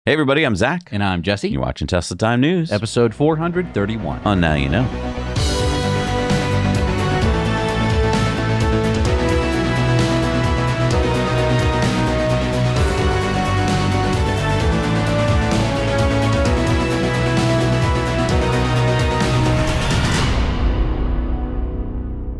Hey everybody, I'm Zach. And I'm Jesse. You're watching Tesla Time News. Episode 431. On Now You Know.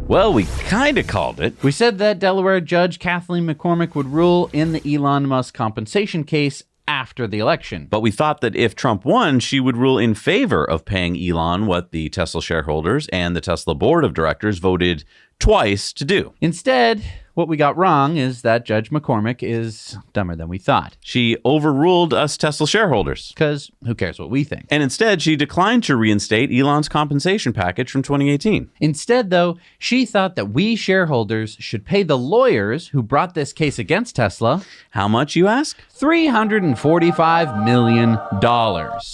Well, we kind of called it. We said that Delaware Judge Kathleen McCormick would rule in the Elon Musk compensation case after the election. But we thought that if Trump won, she would rule in favor of paying Elon what the Tesla shareholders and the Tesla board of directors voted twice to do. Instead, what we got wrong is that Judge McCormick is dumber than we thought. She overruled us Tesla shareholders. Because who cares what we think? And instead, she declined to reinstate Elon's compensation package from 2018. Instead, though, she thought that we shareholders should pay the lawyers who brought this case against Tesla. How much, you ask? $345 million.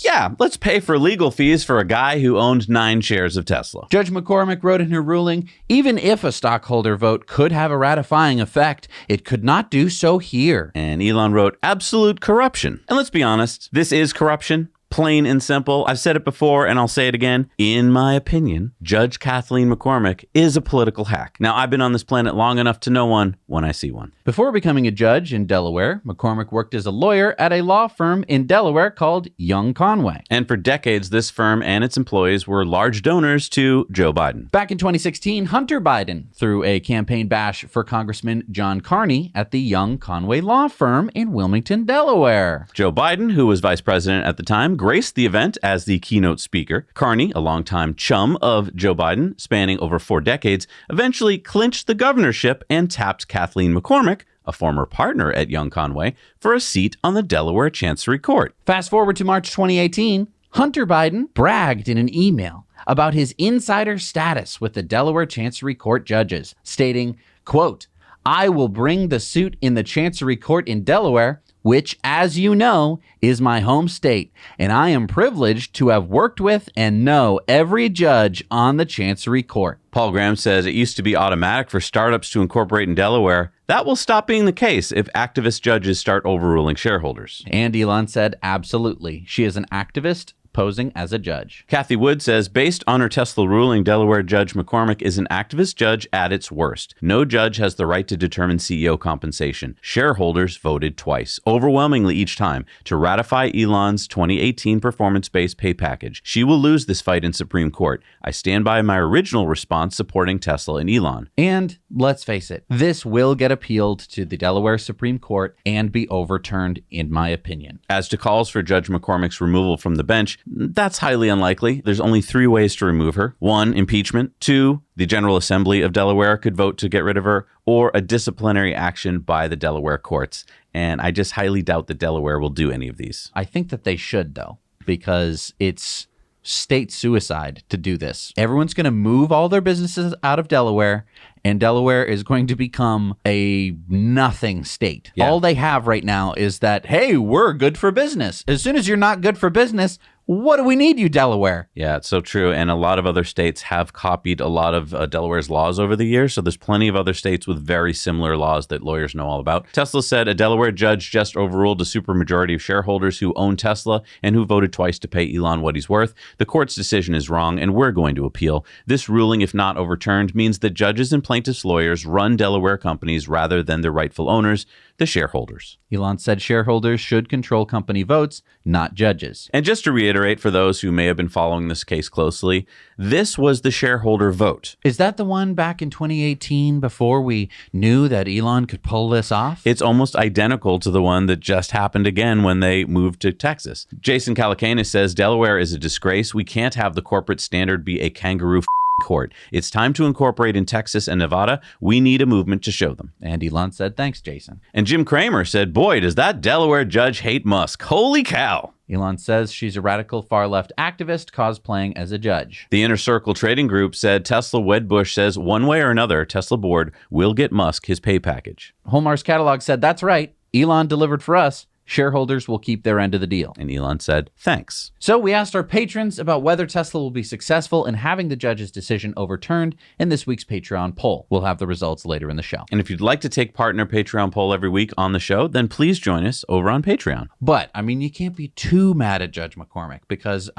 Yeah, let's pay for legal fees for a guy who owned 9 shares of Tesla. Judge McCormick wrote in her ruling, even if a stockholder vote could have a ratifying effect, it could not do so here. And Elon wrote, absolute corruption. And let's be honest, this is corruption. Plain and simple. I've said it before and I'll say it again. In my opinion, Judge Kathleen McCormick is a political hack. Now, I've been on this planet long enough to know one when I see one. Before becoming a judge in Delaware, McCormick worked as a lawyer at a law firm in Delaware called Young Conway. And for decades, this firm and its employees were large donors to Joe Biden. Back in 2016, Hunter Biden threw a campaign bash for Congressman John Carney at the Young Conway law firm in Wilmington, Delaware. Joe Biden, who was vice president at the time, graced the event as the keynote speaker. Carney, a longtime chum of Joe Biden, spanning over 4 decades, eventually clinched the governorship and tapped Kathleen McCormick, a former partner at Young Conway, for a seat on the Delaware Chancery Court. Fast forward to March 2018, Hunter Biden bragged in an email about his insider status with the Delaware Chancery Court judges, stating, quote, "I will bring the suit in the Chancery Court in Delaware, which, as you know, is my home state, and I am privileged to have worked with and know every judge on the Chancery Court." Paul Graham says it used to be automatic for startups to incorporate in Delaware. That will stop being the case if activist judges start overruling shareholders. And Elon said, absolutely. She is an activist posing as a judge. Kathy Wood says, based on her Tesla ruling, Delaware Judge McCormick is an activist judge at its worst. No judge has the right to determine CEO compensation. Shareholders voted twice, overwhelmingly each time, to ratify Elon's 2018 performance-based pay package. She will lose this fight in Supreme Court. I stand by my original response supporting Tesla and Elon. And let's face it, this will get appealed to the Delaware Supreme Court and be overturned, in my opinion. As to calls for Judge McCormick's removal from the bench, that's highly unlikely. There's only 3 ways to remove her. 1, impeachment. 2, the General Assembly of Delaware could vote to get rid of her, or a disciplinary action by the Delaware courts. And I just highly doubt that Delaware will do any of these. I think that they should, though, because it's state suicide to do this. Everyone's going to move all their businesses out of Delaware, and Delaware is going to become a nothing state. Yeah. All they have right now is that, hey, we're good for business. As soon as you're not good for business, what do we need you, Delaware? Yeah, it's so true. And a lot of other states have copied a lot of Delaware's laws over the years. So there's plenty of other states with very similar laws that lawyers know all about. Tesla said a Delaware judge just overruled a supermajority of shareholders who own Tesla and who voted twice to pay Elon what he's worth. The court's decision is wrong, and we're going to appeal. This ruling, if not overturned, means that judges and plaintiffs' lawyers run Delaware companies rather than their rightful owners, the shareholders. Elon said shareholders should control company votes, not judges. And just to reiterate for those who may have been following this case closely, this was the shareholder vote. Is that the one back in 2018 before we knew that Elon could pull this off? It's almost identical to the one that just happened again when they moved to Texas. Jason Calacanis says Delaware is a disgrace. We can't have the corporate standard be a kangaroo court. It's time to incorporate in Texas and Nevada. We need a movement to show them. And Elon said, thanks, Jason. And Jim Cramer said, boy, does that Delaware judge hate Musk. Holy cow. Elon says she's a radical far-left activist cosplaying as a judge. The Inner Circle Trading Group said Tesla Wedbush says one way or another, Tesla board will get Musk his pay package. Holmar's catalog said, that's right. Elon delivered for us. shareholders will keep their end of the deal. And Elon said, thanks. So we asked our patrons about whether Tesla will be successful in having the judge's decision overturned in this week's Patreon poll. We'll have the results later in the show. And if you'd like to take part in our Patreon poll every week on the show, then please join us over on Patreon. But, you can't be too mad at Judge McCormick because,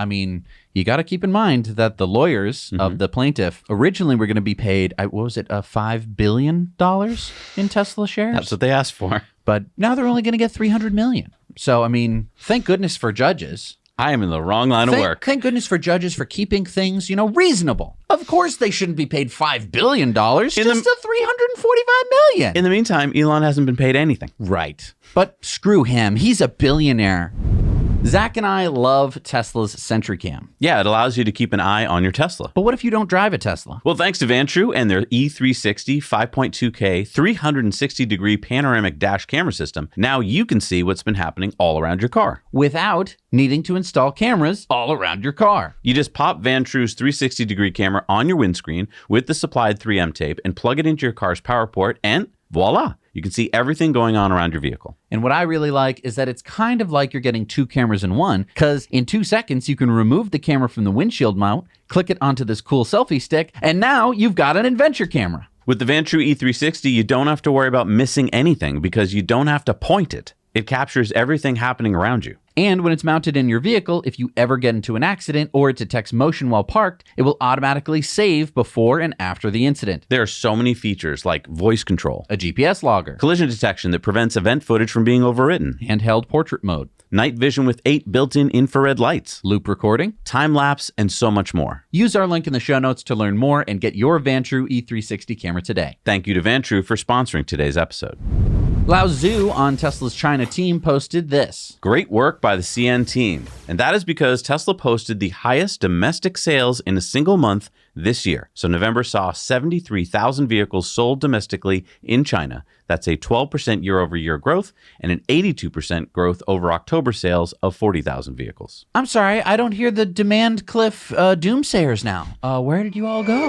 you got to keep in mind that the lawyers of the plaintiff originally were going to be paid, $5 billion in Tesla shares? That's what they asked for. But now they're only going to get $300 million. So, thank goodness for judges. I am in the wrong line of work. Thank goodness for judges for keeping things, reasonable. Of course they shouldn't be paid $5 billion, just $345 million. In the meantime, Elon hasn't been paid anything. Right. But screw him. He's a billionaire. Zach and I love Tesla's SentryCam. Yeah, it allows you to keep an eye on your Tesla. But what if you don't drive a Tesla? Well, thanks to Vantrue and their E360 5.2K 360-degree panoramic dash camera system, now you can see what's been happening all around your car. Without needing to install cameras all around your car. You just pop Vantrue's 360-degree camera on your windscreen with the supplied 3M tape and plug it into your car's power port and voila! You can see everything going on around your vehicle. And what I really like is that it's kind of like you're getting two cameras in one, because in 2 seconds, you can remove the camera from the windshield mount, click it onto this cool selfie stick, and now you've got an adventure camera. With the Vantrue E360, you don't have to worry about missing anything because you don't have to point it. It captures everything happening around you. And when it's mounted in your vehicle, if you ever get into an accident or it detects motion while parked, it will automatically save before and after the incident. There are so many features like voice control, a GPS logger, collision detection that prevents event footage from being overwritten, handheld portrait mode, night vision with 8 built-in infrared lights, loop recording, time lapse, and so much more. Use our link in the show notes to learn more and get your Vantrue E360 camera today. Thank you to Vantrue for sponsoring today's episode. Lao Zhu on Tesla's China team posted this. Great work by the CN team. And that is because Tesla posted the highest domestic sales in a single month this year. So November saw 73,000 vehicles sold domestically in China. That's a 12% year-over-year growth and an 82% growth over October sales of 40,000 vehicles. I'm sorry, I don't hear the demand cliff doomsayers now. Where did you all go?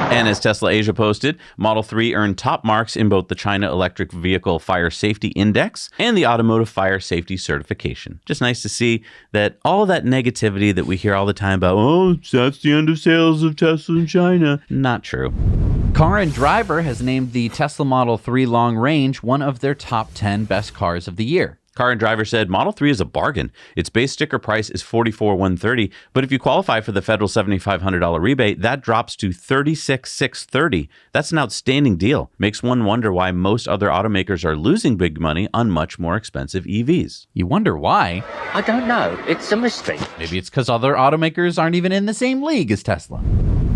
And as Tesla Asia posted, Model 3 earned top marks in both the China Electric Vehicle Fire Safety Index and the Automotive Fire Safety Certification. Just nice to see that all that negativity that we hear all the time about, oh, that's the end of sales of Tesla in China. Not true. Car and Driver has named the Tesla Model 3 Long Range one of their top 10 best cars of the year. Car and Driver said Model 3 is a bargain. Its base sticker price is $44,130, but if you qualify for the federal $7,500 rebate, that drops to $36,630. That's an outstanding deal. Makes one wonder why most other automakers are losing big money on much more expensive EVs. You wonder why? I don't know. It's a mystery. Maybe it's because other automakers aren't even in the same league as Tesla.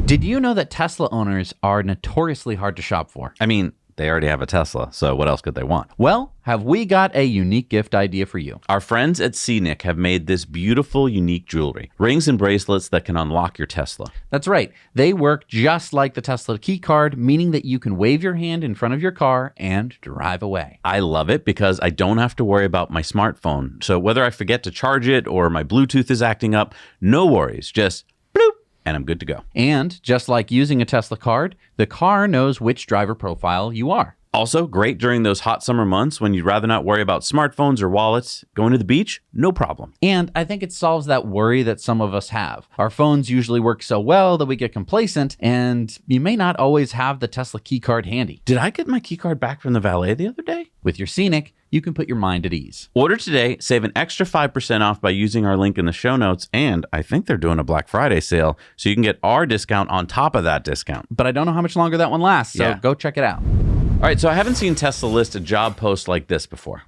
Did you know that Tesla owners are notoriously hard to shop for? I mean, they already have a Tesla, so what else could they want? Well, have we got a unique gift idea for you? Our friends at CNICK have made this beautiful, unique jewelry. Rings and bracelets that can unlock your Tesla. That's right. They work just like the Tesla key card, meaning that you can wave your hand in front of your car and drive away. I love it because I don't have to worry about my smartphone. So whether I forget to charge it or my Bluetooth is acting up, no worries. Just bloop, and I'm good to go. And just like using a Tesla card, the car knows which driver profile you are. Also, great during those hot summer months when you'd rather not worry about smartphones or wallets. Going to the beach? No problem. And I think it solves that worry that some of us have. Our phones usually work so well that we get complacent, and you may not always have the Tesla key card handy. Did I get my key card back from the valet the other day? With your CNICK, you can put your mind at ease. Order today, save an extra 5% off by using our link in the show notes, and I think they're doing a Black Friday sale, so you can get our discount on top of that discount. But I don't know how much longer that one lasts, so go check it out. All right, so I haven't seen Tesla list a job post like this before.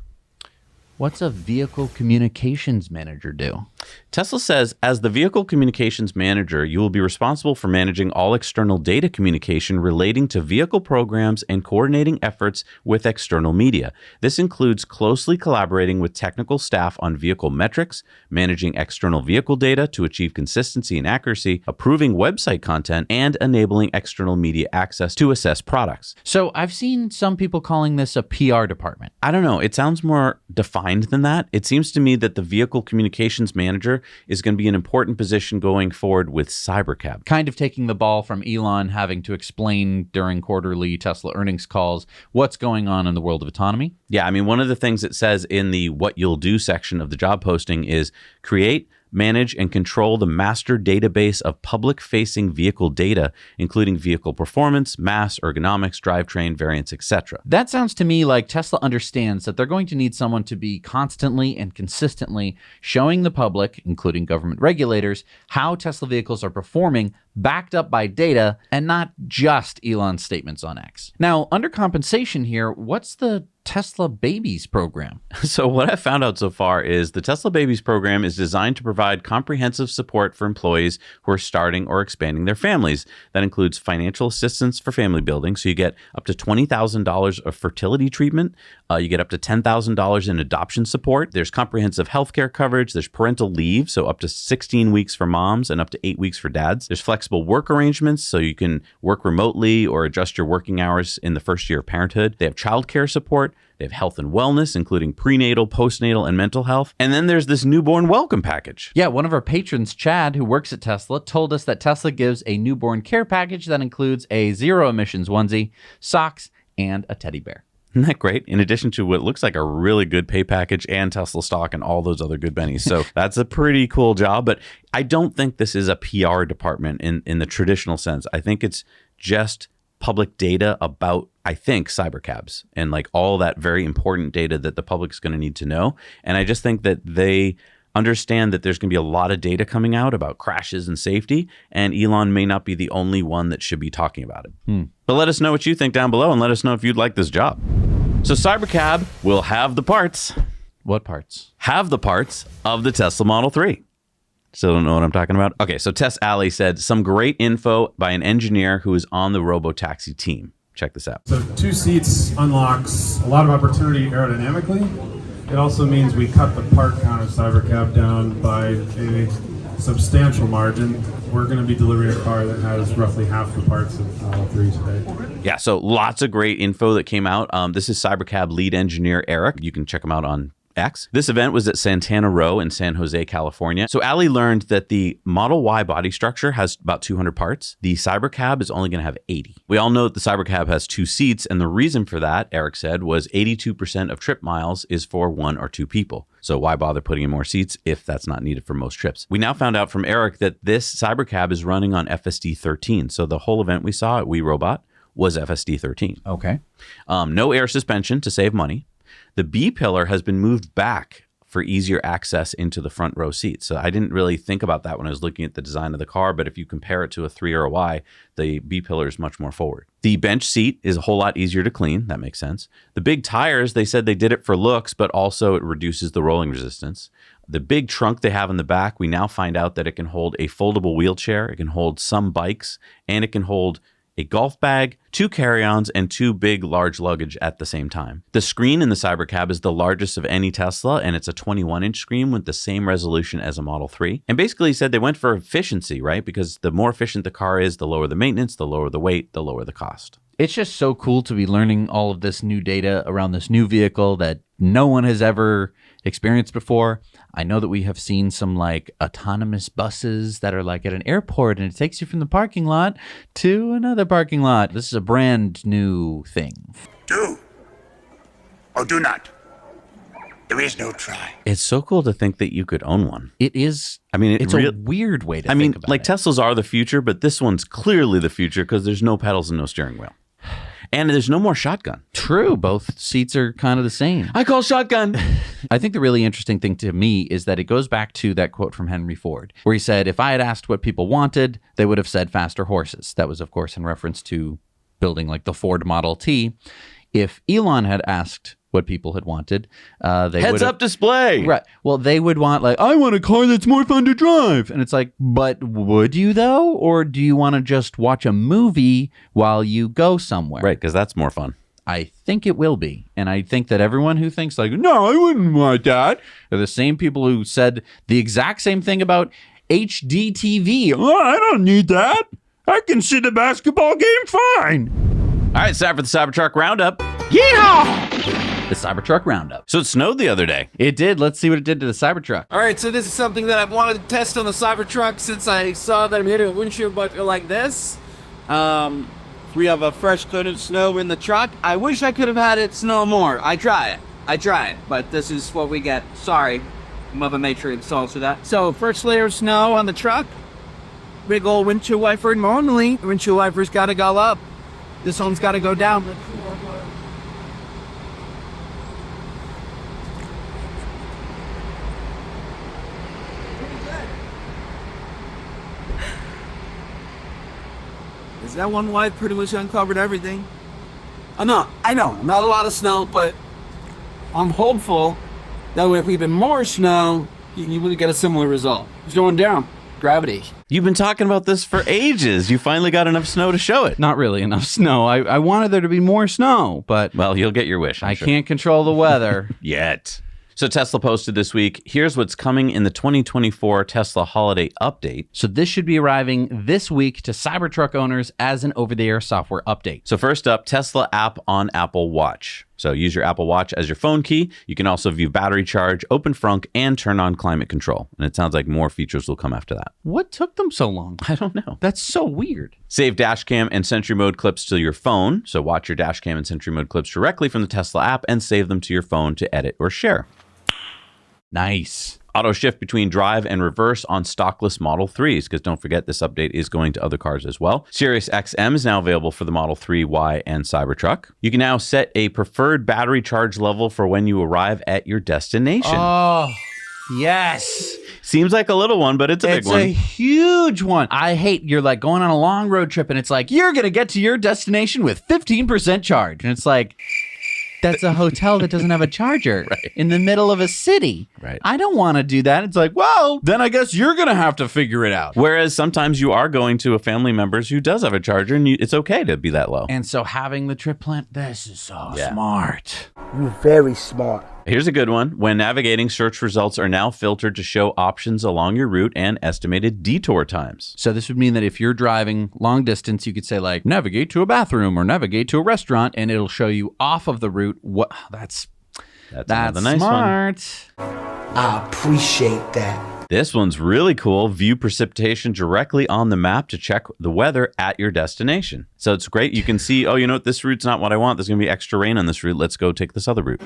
What's a vehicle communications manager do? Tesla says, as the vehicle communications manager, you will be responsible for managing all external data communication relating to vehicle programs and coordinating efforts with external media. This includes closely collaborating with technical staff on vehicle metrics, managing external vehicle data to achieve consistency and accuracy, approving website content, and enabling external media access to assess products. So I've seen some people calling this a PR department. I don't know. It sounds more defined defined than that. It seems to me that the vehicle communications manager is going to be an important position going forward with Cybercab. Kind of taking the ball from Elon having to explain during quarterly Tesla earnings calls what's going on in the world of autonomy. Yeah, I mean, one of the things it says in the what you'll do section of the job posting is create, manage, and control the master database of public-facing vehicle data, including vehicle performance, mass, ergonomics, drivetrain, variance, etc. That sounds to me like Tesla understands that they're going to need someone to be constantly and consistently showing the public, including government regulators, how Tesla vehicles are performing, backed up by data, and not just Elon's statements on X. Now, under compensation here, what's the Tesla Babies program? So what I've found out so far is the Tesla Babies program is designed to provide comprehensive support for employees who are starting or expanding their families. That includes financial assistance for family building. So you get up to $20,000 of fertility treatment. You get up to $10,000 in adoption support. There's comprehensive healthcare coverage. There's parental leave, so up to 16 weeks for moms and up to 8 weeks for dads. There's flexible work arrangements, so you can work remotely or adjust your working hours in the first year of parenthood. They have childcare support. They have health and wellness, including prenatal, postnatal, and mental health. And then there's this newborn welcome package. Yeah, one of our patrons, Chad, who works at Tesla, told us that Tesla gives a newborn care package that includes a zero emissions onesie, socks, and a teddy bear. Isn't that great? In addition to what looks like a really good pay package and Tesla stock and all those other good bennies. So that's a pretty cool job. But I don't think this is a PR department in the traditional sense. I think it's just public data about, I think, cybercabs and like all that very important data that the public's going to need to know. And I just think that they understand that there's going to be a lot of data coming out about crashes and safety, and Elon may not be the only one that should be talking about it. But let us know what you think down below, and let us know if you'd like this job. So Cybercab will have the parts. What parts? Have the parts of the Tesla Model 3. Still don't know what I'm talking about? Okay, so Tess Alley said, some great info by an engineer who is on the robotaxi team. Check this out. So 2 seats unlocks a lot of opportunity aerodynamically. It also means we cut the part count of Cybercab down by a substantial margin. We're going to be delivering a car that has roughly half the parts of Model 3 today. Yeah, so lots of great info that came out. This is Cybercab lead engineer Eric. You can check him out on X. This event was at Santana Row in San Jose, California. So Ali learned that the Model Y body structure has about 200 parts. The Cybercab is only going to have 80. We all know that the Cybercab has 2 seats, and the reason for that, Eric said, was 82% of trip miles is for 1 or 2 people. So why bother putting in more seats if that's not needed for most trips? We now found out from Eric that this Cybercab is running on FSD 13. So the whole event we saw at We Robot was FSD 13. Okay. No air suspension to save money. The B pillar has been moved back for easier access into the front row seat. So I didn't really think about that when I was looking at the design of the car, but if you compare it to a 3 or a Y, the B pillar is much more forward. The bench seat is a whole lot easier to clean. That makes sense. The big tires, they said they did it for looks, but also it reduces the rolling resistance. The big trunk they have in the back, we now find out that it can hold a foldable wheelchair, it can hold some bikes, and it can hold a golf bag, 2 carry-ons, and 2 big, large luggage at the same time. The screen in the Cybercab is the largest of any Tesla, and it's a 21-inch screen with the same resolution as a Model 3. And basically, he said they went for efficiency, right? Because the more efficient the car is, the lower the maintenance, the lower the weight, the lower the cost. It's just so cool to be learning all of this new data around this new vehicle that no one has ever experienced before. I know that we have seen some like autonomous buses that are like at an airport and it takes you from the parking lot to another parking lot. This is a brand new thing. Do or do not. There is no try. It's so cool to think that you could own one. It is. I mean, it's a weird way to think about like it. Teslas are the future, but this one's clearly the future because there's no pedals and no steering wheel. And there's no more shotgun. True. Both seats are kind of the same. I call shotgun. I think the really interesting thing to me is that it goes back to that quote from Henry Ford, where he said, if I had asked what people wanted, they would have said faster horses. That was, of course, in reference to building like the Ford Model T. If Elon had asked what people had wanted, they Heads up display. Right. Well, they would want like, I want a car that's more fun to drive. And it's like, but would you though? Or do you want to just watch a movie while you go somewhere? Right, because that's more fun. I think it will be. And I think that everyone who thinks like, no, I wouldn't want that, are the same people who said the exact same thing about HD TV. Oh, I don't need that. I can see the basketball game fine. All right, it's time for the Cybertruck Roundup. Yeehaw! the Cybertruck Roundup. So it snowed the other day. It did. Let's see what it did to the Cybertruck. All right, so this is something that I've wanted to test on the Cybertruck since I saw that I'm hitting a windshield wiper like this. We have a fresh coat of snow in the truck. I wish I could have had it snow more. I try it, but this is what we get. Sorry, Mother Nature insults with that. So first layer of snow on the truck. Big old windshield wiper. Normally, the windshield wiper's got to go up. This one's got to go down. Is that one wipe pretty much uncovered everything? I know, not a lot of snow, but I'm hopeful that with even more snow, you will get a similar result. It's going down. Gravity. You've been talking about this for ages. You finally got enough snow to show it. Not really enough snow. I wanted there to be more snow, but Well, you'll get your wish, I sure. can't control the weather. Yet. So Tesla posted this week, here's what's coming in the 2024 Tesla holiday update. So this should be arriving this week to Cybertruck owners as an over-the-air software update. So first up, Tesla app on Apple Watch. So use your Apple Watch as your phone key. You can also view battery charge, open frunk, and turn on climate control. And it sounds like more features will come after that. What took them so long? I don't know. That's so weird. Save dash cam and Sentry Mode clips to your phone. So watch your dash cam and Sentry Mode clips directly from the Tesla app and save them to your phone to edit or share. Nice. Auto shift between drive and reverse on stockless Model 3s, because don't forget this update is going to other cars as well. Sirius XM is now available for the Model 3, Y, and Cybertruck. You can now set a preferred battery charge level for when you arrive at your destination. Oh, yes. Seems like a little one, but it's a big one. It's a huge one. I hate you're like going on a long road trip and it's like, you're going to get to your destination with 15% charge. And it's like, that's a hotel that doesn't have a charger in the middle of a city. Right. I don't want to do that. It's like, well, then I guess you're going to have to figure it out. Whereas sometimes you are going to a family member's who does have a charger, and it's okay to be that low. And so having the trip plan, this is so smart. You're very smart. Here's a good one. When navigating, search results are now filtered to show options along your route and estimated detour times. So this would mean that if you're driving long distance, you could say like, navigate to a bathroom or navigate to a restaurant, and it'll show you off of the route. What? That's another nice smart. I appreciate that. This one's really cool. View precipitation directly on the map to check the weather at your destination. So it's great. You can see, oh, you know what? This route's not what I want. There's going to be extra rain on this route. Let's go take this other route.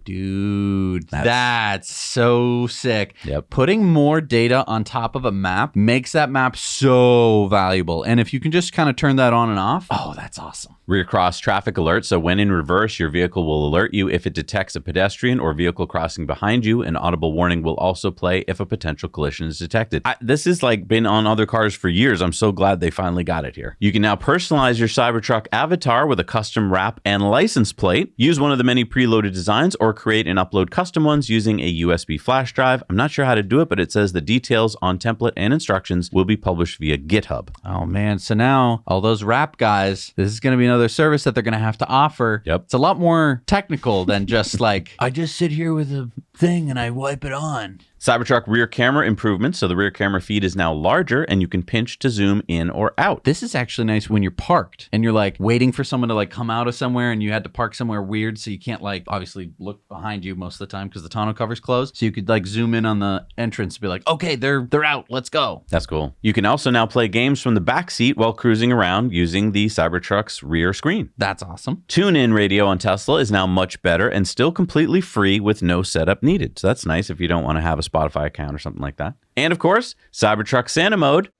Dude, that's so sick. Yep. Putting more data on top of a map makes that map so valuable. And if you can just kind of turn that on and off, oh, that's awesome. Rear cross traffic alert. So when in reverse, your vehicle will alert you if it detects a pedestrian or vehicle crossing behind you. An audible warning will also play if a potential collision is detected. This has like been on other cars for years. I'm so glad they finally got it here. You can now personalize your Cybertruck avatar with a custom wrap and license plate. Use one of the many preloaded designs or create and upload custom ones using a USB flash drive. I'm not sure how to do it, but it says the details on template and instructions will be published via GitHub. Oh man, so now all those wrap guys, this is going to be another service that they're going to have to offer. Yep. It's a lot more technical than just like, I just sit here with a thing and I wipe it on. Cybertruck rear camera improvements. So the rear camera feed is now larger and you can pinch to zoom in or out. This is actually nice when you're parked and you're like waiting for someone to like come out of somewhere and you had to park somewhere weird. So you can't like obviously look behind you most of the time because the tonneau cover's closed. So you could like zoom in on the entrance and be like, okay, they're out. Let's go. That's cool. You can also now play games from the back seat while cruising around using the Cybertruck's rear screen. That's awesome. Tune-in radio on Tesla is now much better and still completely free with no setup needed. So that's nice if you don't want to have a Spotify account or something like that. And of course, Cybertruck Santa Mode.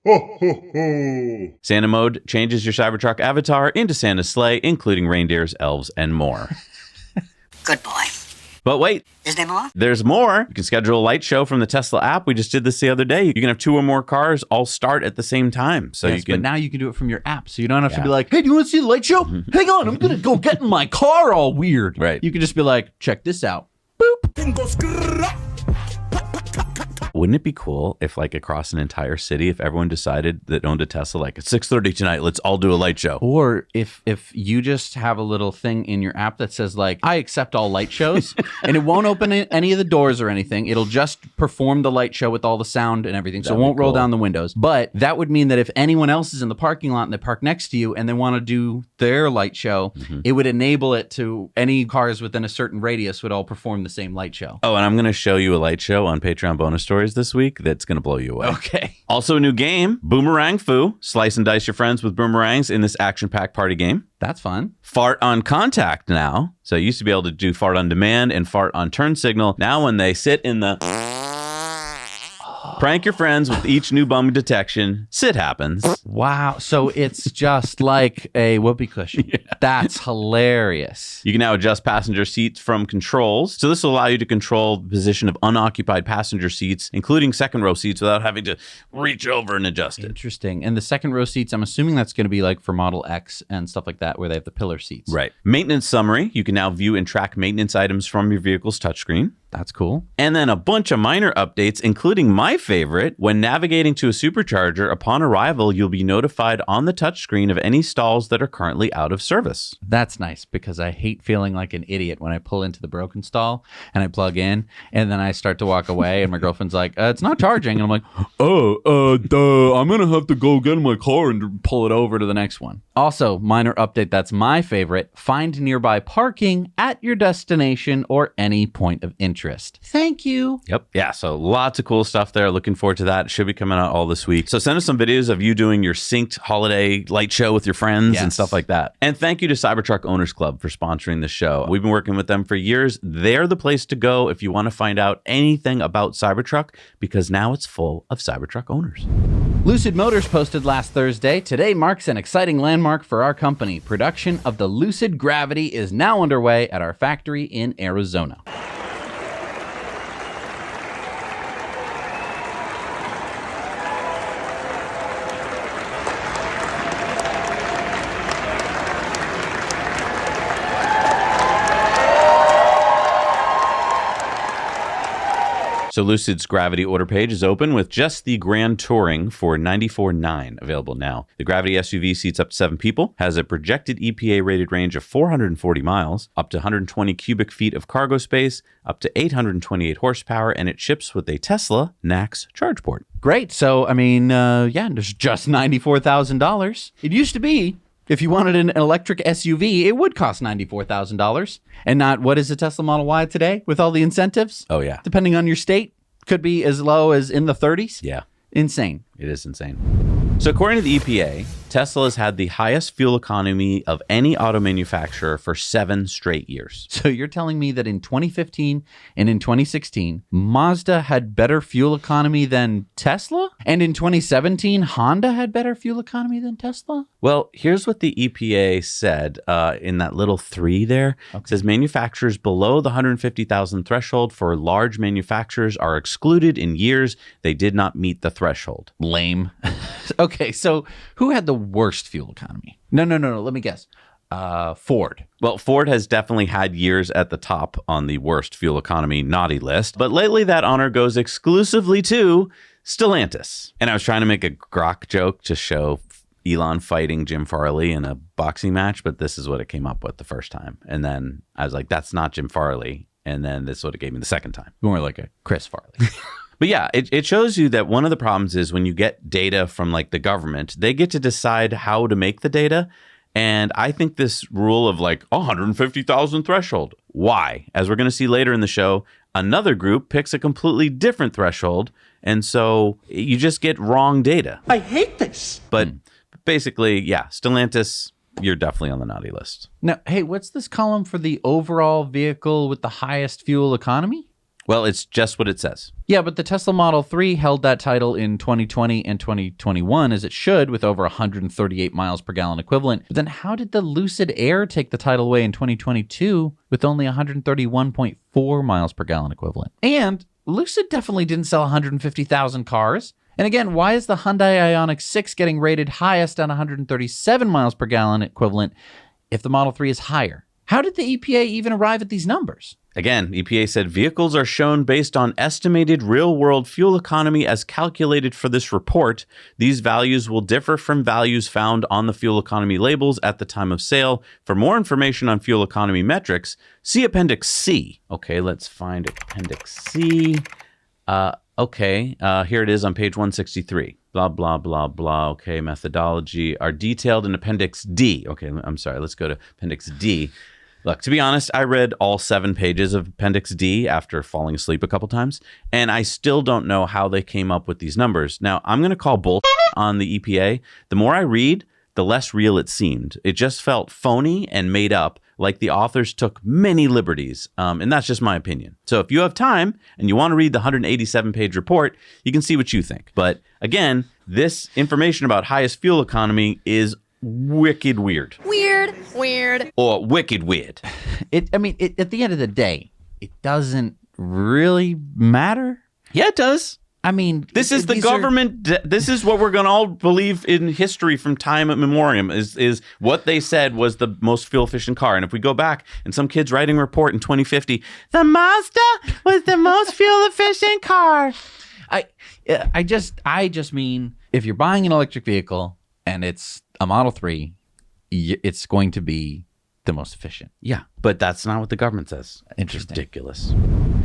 Santa Mode changes your Cybertruck avatar into Santa's sleigh, including reindeers, elves, and more. Good boy. But wait, Is there more? there's more. You can schedule a light show from the Tesla app. We just did this the other day. You can have 2 or more cars all start at the same time. So Yes, you can. but now you can do it from your app. So you don't have to Yeah. be like, hey, do you want to see the light show? Hang on, I'm going to go get in my car all weird. Right. You can just be like, check this out. Wouldn't it be cool if, like, across an entire city, if everyone decided that owned a Tesla, like, at 6:30 tonight, let's all do a light show? Or if you just have a little thing in your app that says, like, I accept all light shows, and it won't open any of the doors or anything. It'll just perform the light show with all the sound and everything. So it won't roll down the windows. But that would mean that if anyone else is in the parking lot and they park next to you and they want to do their light show, it would enable it to any cars within a certain radius would all perform the same light show. Oh, and I'm going to show you a light show on Patreon bonus stories this week that's going to blow you away. Okay. Also, a new game, Boomerang Foo. Slice and dice your friends with boomerangs in this action-packed party game. That's fun. Fart on contact now. So you used to be able to do fart on demand and fart on turn signal. Now when they sit in the... Prank your friends with each new bum detection. Sit happens. Wow. So it's just like a whoopee cushion. Yeah. That's hilarious. You can now adjust passenger seats from controls. So this will allow you to control the position of unoccupied passenger seats, including second row seats, without having to reach over and adjust it. Interesting. And the second row seats, I'm assuming that's going to be like for Model X and stuff like that, where they have the pillar seats. Right. Maintenance summary. You can now view and track maintenance items from your vehicle's touchscreen. That's cool. And then a bunch of minor updates, including my favorite. When navigating to a supercharger, upon arrival, you'll be notified on the touchscreen of any stalls that are currently out of service. That's nice because I hate feeling like an idiot when I pull into the broken stall and I plug in and then I start to walk away and my girlfriend's like, it's not charging. And I'm like, I'm going to have to go get in my car and pull it over to the next one. Also, minor update that's my favorite. Find nearby parking at your destination or any point of interest. Thank you. Yep. Yeah. So lots of cool stuff there. Looking forward to that. It should be coming out all this week. So send us some videos of you doing your synced holiday light show with your friends and stuff like that. And thank you to Cybertruck Owners Club for sponsoring the show. We've been working with them for years. They're the place to go if you want to find out anything about Cybertruck, because now it's full of Cybertruck owners. Lucid Motors posted last Thursday, today marks an exciting landmark for our company. Production of the Lucid Gravity is now underway at our factory in Arizona. So Lucid's Gravity order page is open with just the Grand Touring for $94,900 available now. The Gravity SUV seats up to 7 people, has a projected EPA rated range of 440 miles, up to 120 cubic feet of cargo space, up to 828 horsepower, and it ships with a Tesla NACS charge port. Great. So, I mean, there's just $94,000. It used to be, if you wanted an electric SUV, it would cost $94,000 and not, what is a Tesla Model Y today with all the incentives? Oh, yeah. Depending on your state, could be as low as in the 30s. Yeah. Insane. It is insane. So according to the EPA, Tesla has had the highest fuel economy of any auto manufacturer for 7 straight years. So you're telling me that in 2015 and in 2016, Mazda had better fuel economy than Tesla? And in 2017, Honda had better fuel economy than Tesla? Well, here's what the EPA said in that little 3 there. Okay. It says manufacturers below the 150,000 threshold for large manufacturers are excluded in years they did not meet the threshold. Lame. Okay, so who had the worst fuel economy? No. Let me guess. Ford. Well, Ford has definitely had years at the top on the worst fuel economy naughty list, but lately that honor goes exclusively to Stellantis. And I was trying to make a grok joke to show Elon fighting Jim Farley in a boxing match, but this is what it came up with the first time. And then I was like, that's not Jim Farley. And then this is what it gave me the second time. More like a Chris Farley. But yeah, it shows you that one of the problems is when you get data from like the government, they get to decide how to make the data. And I think this rule of like 150,000 threshold, why? As we're going to see later in the show, another group picks a completely different threshold. And so you just get wrong data. I hate this. But basically, yeah, Stellantis, you're definitely on the naughty list. Now, hey, what's this column for the overall vehicle with the highest fuel economy? Well, it's just what it says. Yeah, but the Tesla Model 3 held that title in 2020 and 2021, as it should, with over 138 miles per gallon equivalent. But then how did the Lucid Air take the title away in 2022 with only 131.4 miles per gallon equivalent? And Lucid definitely didn't sell 150,000 cars. And again, why is the Hyundai Ioniq 6 getting rated highest on 137 miles per gallon equivalent if the Model 3 is higher? How did the EPA even arrive at these numbers? Again, EPA said vehicles are shown based on estimated real-world fuel economy as calculated for this report. These values will differ from values found on the fuel economy labels at the time of sale. For more information on fuel economy metrics, see Appendix C. Okay, let's find Appendix C. Here it is on page 163. Blah, blah, blah, blah. Okay, methodology are detailed in Appendix D. Okay, I'm sorry. Let's go to Appendix D. Look, to be honest, I read all 7 pages of Appendix D after falling asleep a couple times, and I still don't know how they came up with these numbers. Now, I'm going to call bull on the EPA. The more I read, the less real it seemed. It just felt phony and made up, like the authors took many liberties, and that's just my opinion. So if you have time and you want to read the 187-page report, you can see what you think. But again, this information about highest fuel economy is wicked weird. Weird. Or wicked weird. At the end of the day, it doesn't really matter. Yeah, it does. I mean, this is the government. This is what we're going to all believe in history from time immemorial is what they said was the most fuel efficient car. And if we go back and some kid's writing a report in 2050, the Mazda was the most fuel efficient car. I just mean if you're buying an electric vehicle and it's a Model 3, it's going to be the most efficient. Yeah, but that's not what the government says. Interesting. It's ridiculous.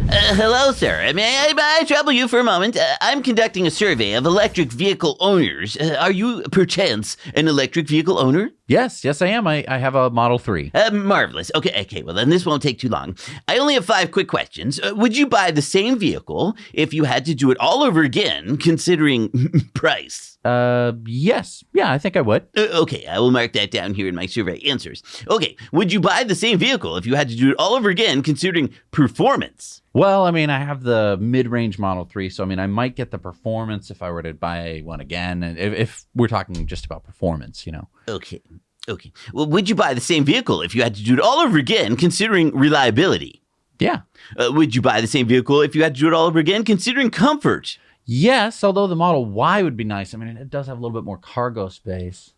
Hello, sir. May I trouble you for a moment? I'm conducting a survey of electric vehicle owners. Are you, perchance, an electric vehicle owner? Yes, I am. I have a Model 3. Marvelous. Okay, well, then this won't take too long. I only have 5 quick questions. Would you buy the same vehicle if you had to do it all over again, considering price? Yes. Yeah, I think I would. Okay, I will mark that down here in my survey answers. Okay, would you buy the same vehicle if you had to do it all over again, considering performance? Well, I have the mid-range Model 3, so I might get the performance if I were to buy one again, and if we're talking just about performance, Okay. Well, would you buy the same vehicle if you had to do it all over again, considering reliability? Yeah. Would you buy the same vehicle if you had to do it all over again, considering comfort? Yes, although the Model Y would be nice. It does have a little bit more cargo space.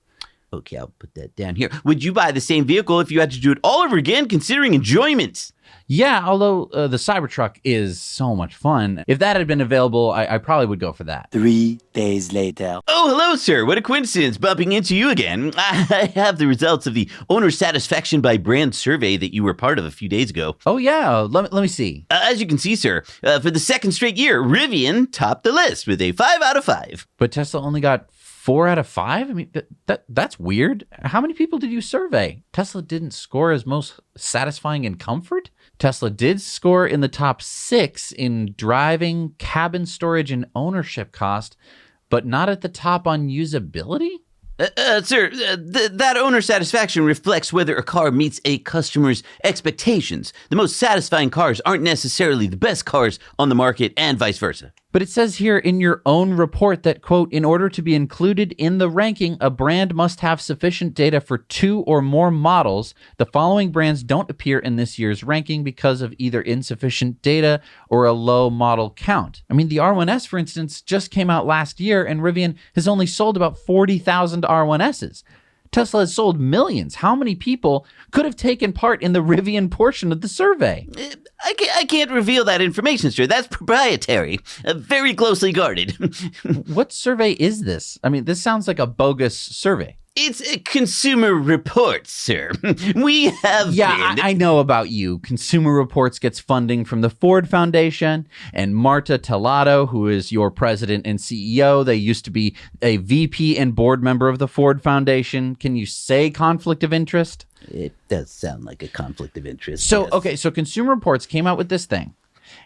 Okay, I'll put that down here. Would you buy the same vehicle if you had to do it all over again, considering enjoyment? Yeah, although the Cybertruck is so much fun. If that had been available, I probably would go for that. 3 days later. Oh, hello, sir. What a coincidence bumping into you again. I have the results of the owner satisfaction by brand survey that you were part of a few days ago. Oh, yeah. Let me see. As you can see, sir, for the second straight year, Rivian topped the list with a 5 out of 5. But Tesla only got 4 out of 5? That's weird. How many people did you survey? Tesla didn't score as most satisfying in comfort? Tesla did score in the top 6 in driving, cabin storage, and ownership cost, but not at the top on usability? Sir, that owner satisfaction reflects whether a car meets a customer's expectations. The most satisfying cars aren't necessarily the best cars on the market, and vice versa. But it says here in your own report that, quote, in order to be included in the ranking, a brand must have sufficient data for 2 or more models. The following brands don't appear in this year's ranking because of either insufficient data or a low model count. The R1S, for instance, just came out last year, and Rivian has only sold about 40,000 R1Ss. Tesla has sold millions. How many people could have taken part in the Rivian portion of the survey? I can't reveal that information, sir. That's proprietary. Very closely guarded. What survey is this? This sounds like a bogus survey. It's a Consumer Reports, sir. We have I know about you. Consumer Reports gets funding from the Ford Foundation, and Marta Tellado, who is your president and CEO, they used to be a VP and board member of the Ford Foundation. Can you say conflict of interest? It does sound like a conflict of interest. So, yes. Okay, so Consumer Reports came out with this thing,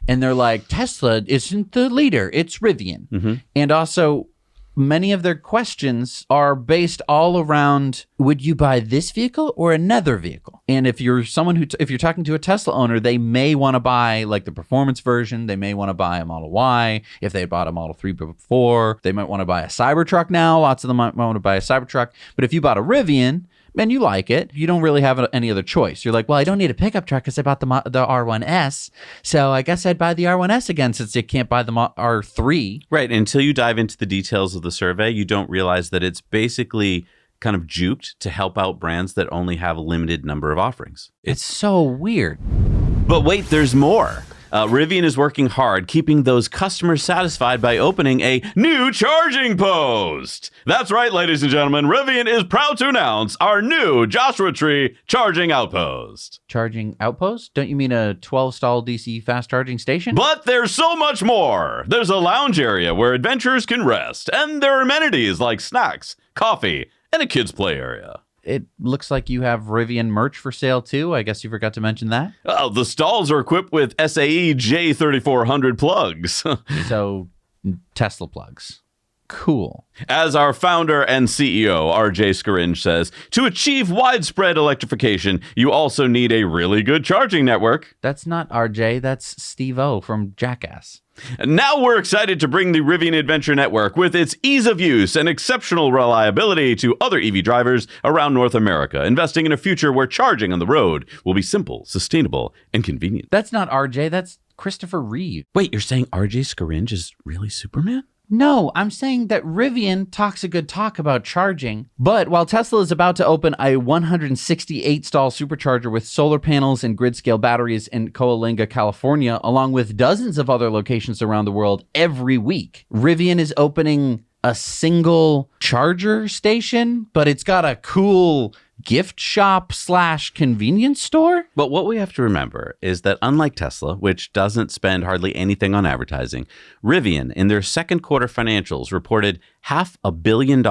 and they're like, Tesla isn't the leader, it's Rivian. Mm-hmm. And also, many of their questions are based all around, would you buy this vehicle or another vehicle? And if you're someone if you're talking to a Tesla owner, they may want to buy like the performance version. They may want to buy a Model Y. If they bought a Model 3 before, they might want to buy a Cybertruck now. Lots of them might want to buy a Cybertruck. But if you bought a Rivian, and you like it, you don't really have any other choice. You're like, well, I don't need a pickup truck because I bought the R1S, so I guess I'd buy the R1S again since you can't buy the R3. Right. Until you dive into the details of the survey, you don't realize that it's basically kind of juked to help out brands that only have a limited number of offerings. It's so weird. But wait, there's more. Rivian is working hard, keeping those customers satisfied by opening a new charging post. That's right, ladies and gentlemen. Rivian is proud to announce our new Joshua Tree charging outpost. Charging outpost? Don't you mean a 12-stall DC fast charging station? But there's so much more. There's a lounge area where adventurers can rest, and there are amenities like snacks, coffee, and a kids' play area. It looks like you have Rivian merch for sale too. I guess you forgot to mention that. Oh, the stalls are equipped with SAE J3400 plugs. So, Tesla plugs. Cool. As our founder and CEO, RJ Scaringe, says, to achieve widespread electrification, you also need a really good charging network. That's not RJ, that's Steve-O from Jackass. And now we're excited to bring the Rivian Adventure Network with its ease of use and exceptional reliability to other EV drivers around North America, investing in a future where charging on the road will be simple, sustainable, and convenient. That's not RJ, that's Christopher Reeve. Wait, you're saying RJ Scaringe is really Superman? No, I'm saying that Rivian talks a good talk about charging, but while Tesla is about to open a 168-stall supercharger with solar panels and grid-scale batteries in Coalinga, California, along with dozens of other locations around the world every week, Rivian is opening a single charger station, but it's got a cool gift shop / convenience store. But what we have to remember is that unlike Tesla, which doesn't spend hardly anything on advertising, Rivian, in their second quarter financials, reported $500 million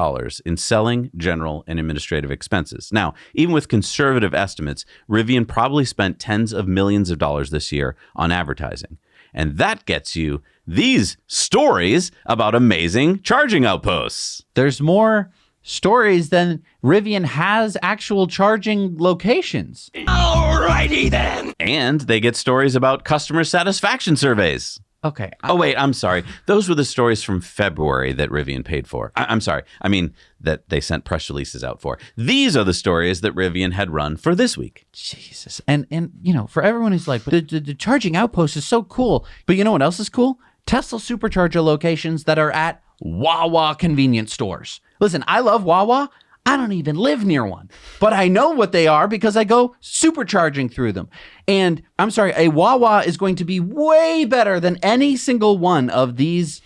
in selling, general, and administrative expenses. Now, even with conservative estimates, Rivian probably spent tens of millions of dollars this year on advertising. And that gets you these stories about amazing charging outposts. There's more stories than Rivian has actual charging locations. Alrighty then. And they get stories about customer satisfaction surveys. Okay. Oh, wait, I'm sorry. Those were the stories from February that Rivian paid for. I'm sorry. I mean, that they sent press releases out for. These are the stories that Rivian had run for this week. Jesus. And you know, for everyone who's like, but the charging outpost is so cool. But you know what else is cool? Tesla Supercharger locations that are at Wawa convenience stores. Listen, I love Wawa. I don't even live near one, but I know what they are because I go supercharging through them. And I'm sorry, a Wawa is going to be way better than any single one of these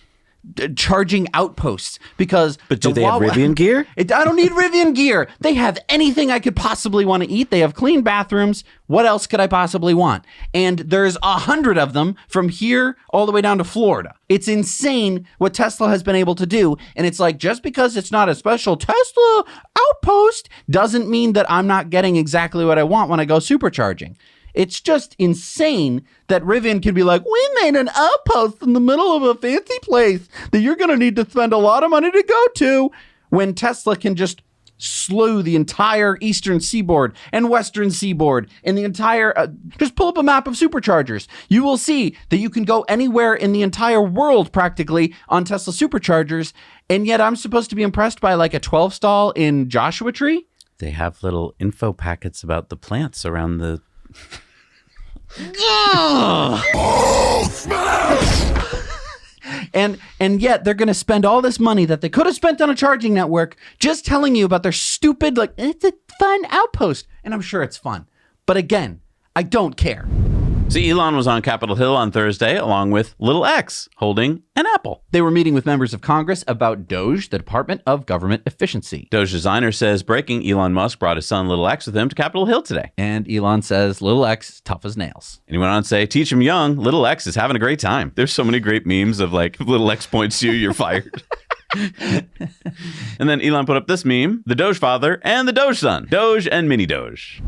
charging outposts because But do they have Rivian gear? I don't need Rivian gear. They have anything I could possibly want to eat. They have clean bathrooms. What else could I possibly want? And there's 100 of them from here all the way down to Florida. It's insane what Tesla has been able to do. And it's like, just because it's not a special Tesla outpost doesn't mean that I'm not getting exactly what I want when I go supercharging. It's just insane that Rivian can be like, we made an outpost in the middle of a fancy place that you're going to need to spend a lot of money to go to, when Tesla can just slew the entire eastern seaboard and western seaboard and the entire, just pull up a map of superchargers. You will see that you can go anywhere in the entire world practically on Tesla superchargers. And yet I'm supposed to be impressed by like a 12-stall in Joshua Tree. They have little info packets about the plants around the... And yet they're going to spend all this money that they could have spent on a charging network just telling you about their stupid, like, it's a fun outpost. And I'm sure it's fun. But again, I don't care. See, Elon was on Capitol Hill on Thursday, along with Little X, holding an apple. They were meeting with members of Congress about DOGE, the Department of Government Efficiency. DOGE designer says breaking Elon Musk brought his son Little X with him to Capitol Hill today. And Elon says Little X is tough as nails. And he went on to say, teach him young, Little X is having a great time. There's so many great memes of like, if Little X points to you, you're fired. And then Elon put up this meme, the Doge father and the Doge son, Doge and mini Doge.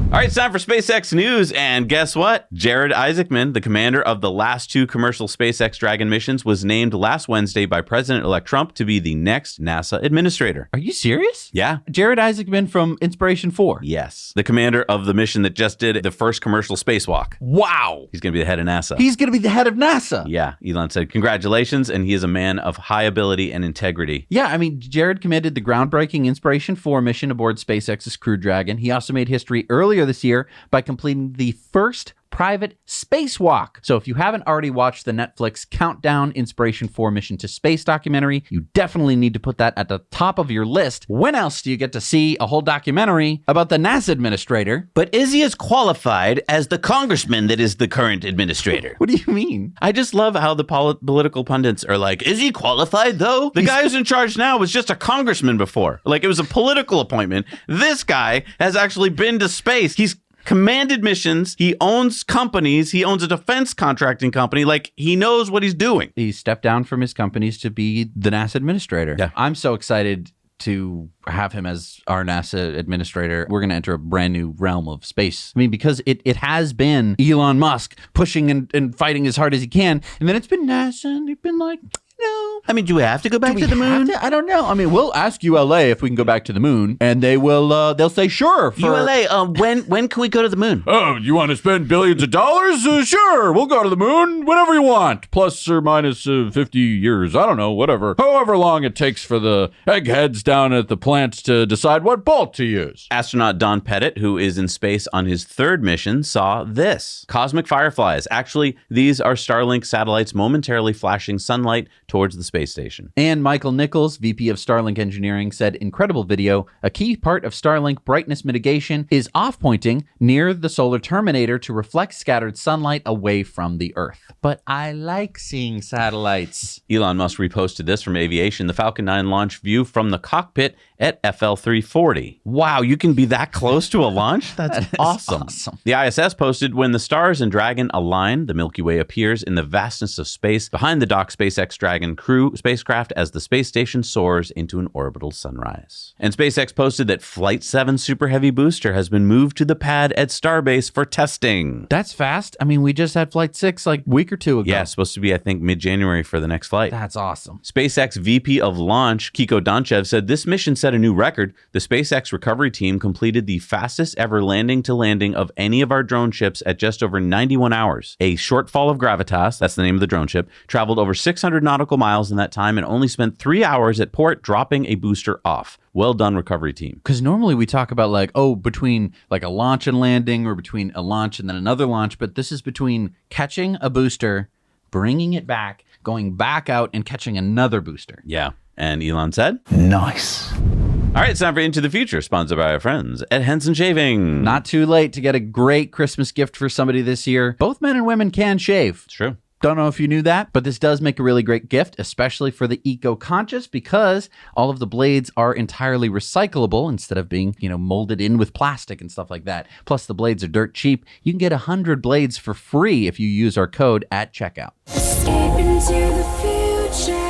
All right, it's time for SpaceX news. And guess what? Jared Isaacman, the commander of the last 2 commercial SpaceX Dragon missions, was named last Wednesday by President-elect Trump to be the next NASA administrator. Are you serious? Yeah. Jared Isaacman from Inspiration 4. Yes. The commander of the mission that just did the first commercial spacewalk. Wow. He's going to be the head of NASA. He's going to be the head of NASA. Yeah. Elon said, congratulations. And he is a man of high ability and integrity. Yeah, I mean, Jared commanded the groundbreaking Inspiration 4 mission aboard SpaceX's Crew Dragon. He also made history earlier this year by completing the first private spacewalk. So if you haven't already watched the Netflix Countdown Inspiration 4 Mission to Space documentary, you definitely need to put that at the top of your list. When else do you get to see a whole documentary about the NASA administrator? But is he as qualified as the congressman that is the current administrator? What do you mean? I just love how the political pundits are like, Is he qualified, though? the guy who's in charge now was just a congressman before. Like, it was a political appointment. This guy has actually been to space. He's commanded missions. He owns companies. He owns a defense contracting company. Like, he knows what he's doing. He stepped down from his companies to be the NASA administrator. Yeah. I'm so excited to have him as our NASA administrator. We're going to enter a brand new realm of space. I mean, because it has been Elon Musk pushing and fighting as hard as he can. And then it's been NASA and they've been like, no. I mean, do we have to go back to the moon? I don't know. I mean, we'll ask ULA if we can go back to the moon, and they will. They'll say sure. ULA, when can we go to the moon? Oh, you want to spend billions of dollars? Sure, we'll go to the moon whenever you want, plus or minus 50 years. I don't know, whatever. However long it takes for the eggheads down at the plant to decide what bolt to use. Astronaut Don Pettit, who is in space on his third mission, saw this. Cosmic fireflies. Actually, these are Starlink satellites momentarily flashing sunlight towards the space station. And Michael Nichols, VP of Starlink Engineering, said, incredible video. A key part of Starlink brightness mitigation is off-pointing near the solar terminator to reflect scattered sunlight away from the Earth. But I like seeing satellites. Elon Musk reposted this from aviation, the Falcon 9 launch view from the cockpit at FL 340. Wow, you can be that close to a launch? That's awesome. The ISS posted, when the stars and Dragon align, the Milky Way appears in the vastness of space behind the docked SpaceX Dragon crew spacecraft as the space station soars into an orbital sunrise. And SpaceX posted that Flight 7 Super Heavy booster has been moved to the pad at Starbase for testing. That's fast. I mean, we just had Flight 6 like a week or two ago. Yeah, supposed to be, I think, mid-January for the next flight. That's awesome. SpaceX VP of Launch, Kiko Donchev, said this mission set a new record. The SpaceX recovery team completed the fastest ever landing to landing of any of our drone ships at just over 91 hours. A shortfall of gravitas, that's the name of the drone ship, traveled over 600 nautical miles in that time and only spent 3 hours at port dropping a booster off. Well done, recovery team. Because normally we talk about like, oh, between like a launch and landing or between a launch and then another launch, but this is between catching a booster, bringing it back, going back out and catching another booster. Yeah. And Elon said, Nice. all right, it's time for Into the Future, sponsored by our friends at Henson Shaving. Not too late to get a great Christmas gift for somebody this year. Both men and women can shave. It's true. Don't know if you knew that, but this does make a really great gift, especially for the eco-conscious, because all of the blades are entirely recyclable instead of being, molded in with plastic and stuff like that. Plus, the blades are dirt cheap. You can get 100 blades for free if you use our code at checkout. Escape into the future.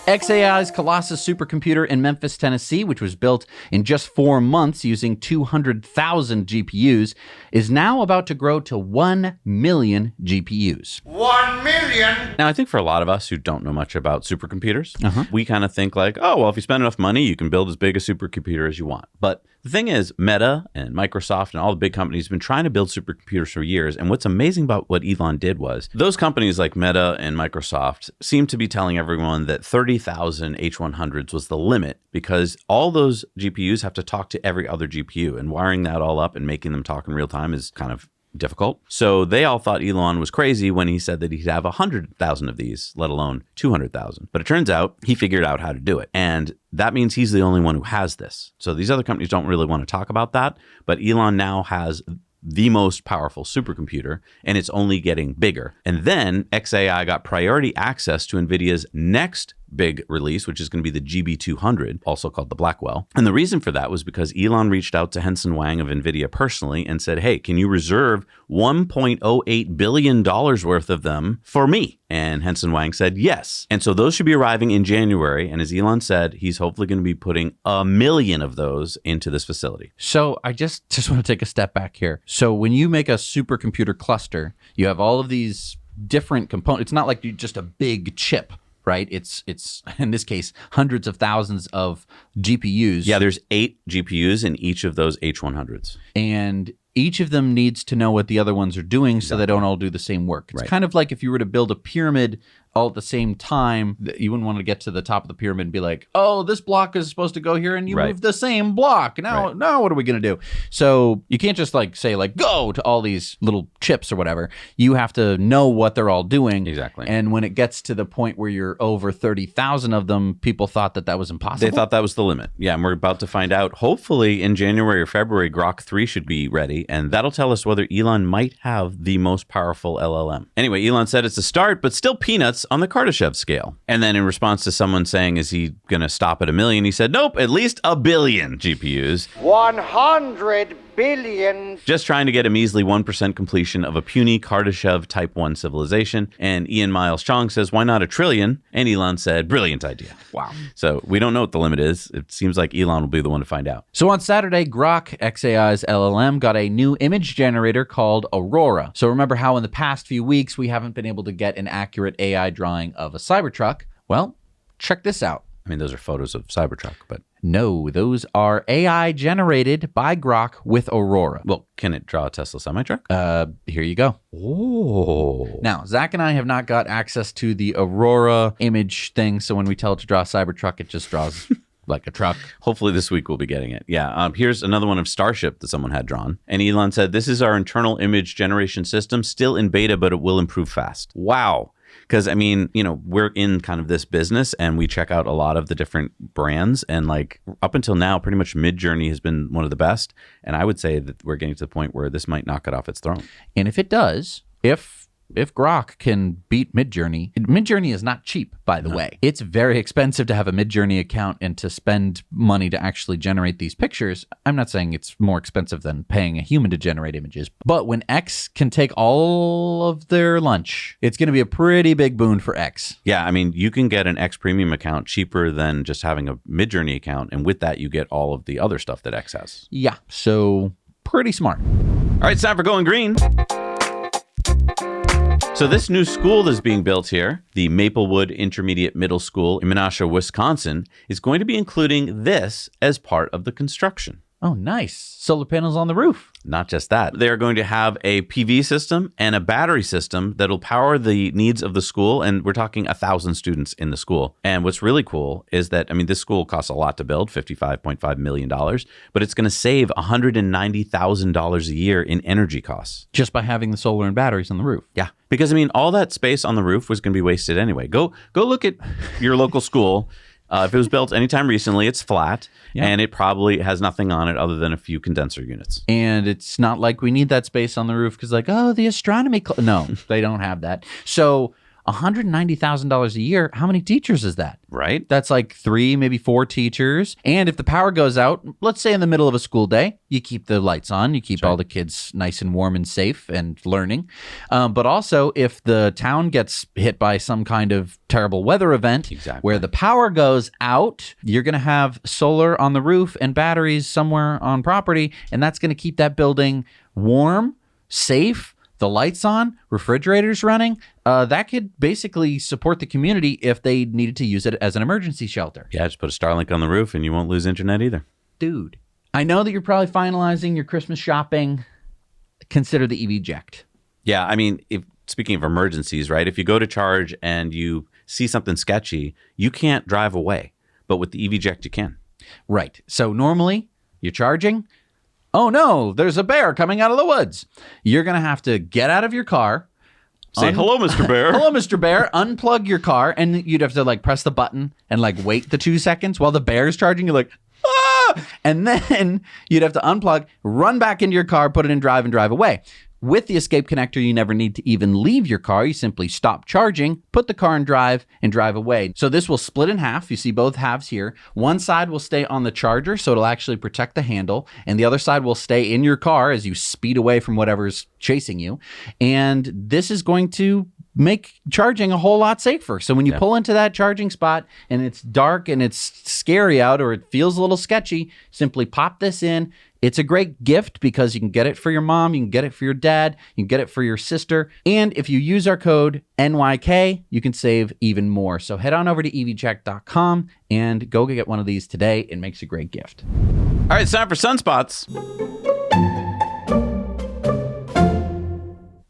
xAI's Colossus supercomputer in Memphis, Tennessee, which was built in just 4 months using 200,000 GPUs, is now about to grow to 1 million GPUs. 1 million? Now, I think for a lot of us who don't know much about supercomputers, we kind of think like, oh, well, if you spend enough money, you can build as big a supercomputer as you want. But the thing is, Meta and Microsoft and all the big companies have been trying to build supercomputers for years. And what's amazing about what Elon did was those companies like Meta and Microsoft seem to be telling everyone that 30,000 H100s was the limit because all those GPUs have to talk to every other GPU, and wiring that all up and making them talk in real time is kind of difficult. So they all thought Elon was crazy when he said that he'd have 100,000 of these, let alone 200,000. But it turns out he figured out how to do it. And that means he's the only one who has this. So these other companies don't really want to talk about that. But Elon now has the most powerful supercomputer, and it's only getting bigger. And then xAI got priority access to NVIDIA's next big release, which is going to be the GB200, also called the Blackwell. And the reason for that was because Elon reached out to Henson Wang of NVIDIA personally and said, hey, can you reserve $1.08 billion worth of them for me? And Henson Wang said yes. And so those should be arriving in January. And as Elon said, he's hopefully going to be putting 1 million of those into this facility. So I just want to take a step back here. So when you make a supercomputer cluster, you have all of these different components. It's not like just a big chip, right? It's in this case, hundreds of thousands of GPUs. Yeah, there's 8 GPUs in each of those H100s. And each of them needs to know what the other ones are doing so they don't all do the same work. It's kind of like if you were to build a pyramid all at the same time, you wouldn't want to get to the top of the pyramid and be like, oh, this block is supposed to go here and you move the same block. Now what are we going to do? So you can't just like say like, go to all these little chips or whatever. You have to know what they're all doing. Exactly. And when it gets to the point where you're over 30,000 of them, people thought that was impossible. They thought that was the limit. Yeah, and we're about to find out. Hopefully in January or February, Grok 3 should be ready, and that'll tell us whether Elon might have the most powerful LLM. Anyway, Elon said it's a start, but still peanuts on the Kardashev scale. And then in response to someone saying, is he going to stop at 1 million? He said, nope, at least 1 billion GPUs. 100 billion. Just trying to get a measly 1% completion of a puny Kardashev Type 1 civilization. And Ian Miles Chong says, why not 1 trillion? And Elon said, brilliant idea. Wow. So we don't know what the limit is. It seems like Elon will be the one to find out. So on Saturday, Grok, XAI's LLM, got a new image generator called Aurora. So remember how in the past few weeks, we haven't been able to get an accurate AI drawing of a Cybertruck? Well, check this out. I mean, those are photos of Cybertruck, but... No, those are AI generated by Grok with Aurora. Well, can it draw a Tesla semi-truck? Here you go. Oh. Now, Zach and I have not got access to the Aurora image thing, so when we tell it to draw a Cybertruck, it just draws like a truck. Hopefully this week we'll be getting it. Yeah, here's another one of Starship that someone had drawn. And Elon said, this is our internal image generation system, still in beta, but it will improve fast. Wow. Because, I mean, you know, we're in kind of this business and we check out a lot of the different brands. And like up until now, pretty much Midjourney has been one of the best. And I would say that we're getting to the point where this might knock it off its throne. And if it does, if Grok can beat Midjourney is not cheap, by the way. It's very expensive to have a Midjourney account and to spend money to actually generate these pictures. I'm not saying it's more expensive than paying a human to generate images, but when X can take all of their lunch, it's going to be a pretty big boon for X. Yeah, I mean, you can get an X premium account cheaper than just having a Midjourney account, and with that, you get all of the other stuff that X has. Yeah, so pretty smart. All right, it's time for Going Green. So this new school that's being built here, the Maplewood Intermediate Middle School in Menasha, Wisconsin, is going to be including this as part of the construction. Oh, nice. Solar panels on the roof. Not just that. They are going to have a PV system and a battery system that'll power the needs of the school. And we're talking 1,000 students in the school. And what's really cool is that, I mean, this school costs a lot to build, $55.5 million, but it's going to save $190,000 a year in energy costs. Just by having the solar and batteries on the roof. Yeah. Because, I mean, all that space on the roof was going to be wasted anyway. Go look at your local school. If it was built anytime recently, it's flat, and it probably has nothing on it other than a few condenser units. And it's not like we need that space on the roof because like, oh, the astronomy no, they don't have that. So $190,000 a year, how many teachers is that? Right. That's like 3, maybe 4 teachers. And if the power goes out, let's say in the middle of a school day, you keep the lights on, you keep all the kids nice and warm and safe and learning. But also if the town gets hit by some kind of terrible weather event where the power goes out, you're going to have solar on the roof and batteries somewhere on property. And that's going to keep that building warm, safe, the lights on, refrigerators running. That could basically support the community if they needed to use it as an emergency shelter. Yeah, just put a Starlink on the roof and you won't lose internet either. Dude, I know that you're probably finalizing your Christmas shopping. Consider the EV Ject. Yeah, I mean, speaking of emergencies, right? If you go to charge and you see something sketchy, you can't drive away. But with the EV Ject, you can. Right. So normally you're charging. Oh no, there's a bear coming out of the woods. You're going to have to get out of your car. Say, hello, Mr. Bear. Hello, Mr. Bear. Unplug your car, and you'd have to like press the button and like wait the 2 seconds while the bear's charging. You're like, ah! And then you'd have to unplug, run back into your car, put it in drive, and drive away. With the Escape connector, you never need to even leave your car. You simply stop charging, put the car in drive, and drive away. So this will split in half. You see both halves here. One side will stay on the charger, so it'll actually protect the handle. And the other side will stay in your car as you speed away from whatever's chasing you. And this is going to make charging a whole lot safer. So when you pull into that charging spot and it's dark and it's scary out or it feels a little sketchy, simply pop this in. It's a great gift because you can get it for your mom, you can get it for your dad, you can get it for your sister. And if you use our code NYK, you can save even more. So head on over to evcheck.com and go get one of these today. It makes a great gift. All right, it's time for Sunspots.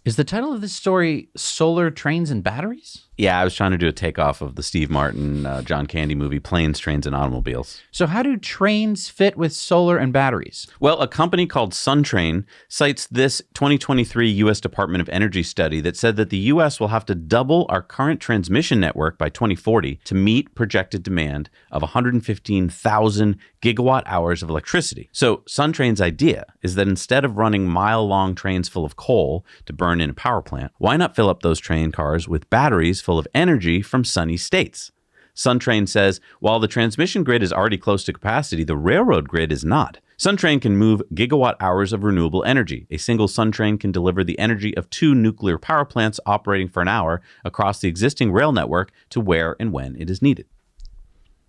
Is the title of this story Solar Trains and Batteries? Yeah, I was trying to do a takeoff of the Steve Martin, John Candy movie, Planes, Trains, and Automobiles. So how do trains fit with solar and batteries? Well, a company called SunTrain cites this 2023 U.S. Department of Energy study that said that the U.S. will have to double our current transmission network by 2040 to meet projected demand of 115,000 gigawatt hours of electricity. So SunTrain's idea is that instead of running mile-long trains full of coal to burn in a power plant, why not fill up those train cars with batteries full of energy from sunny states? SunTrain says, while the transmission grid is already close to capacity, the railroad grid is not. SunTrain can move gigawatt hours of renewable energy. A single SunTrain can deliver the energy of 2 nuclear power plants operating for an hour across the existing rail network to where and when it is needed.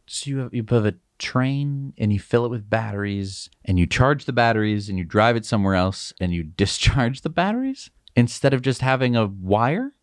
So you have a train and you fill it with batteries and you charge the batteries and you drive it somewhere else and you discharge the batteries instead of just having a wire?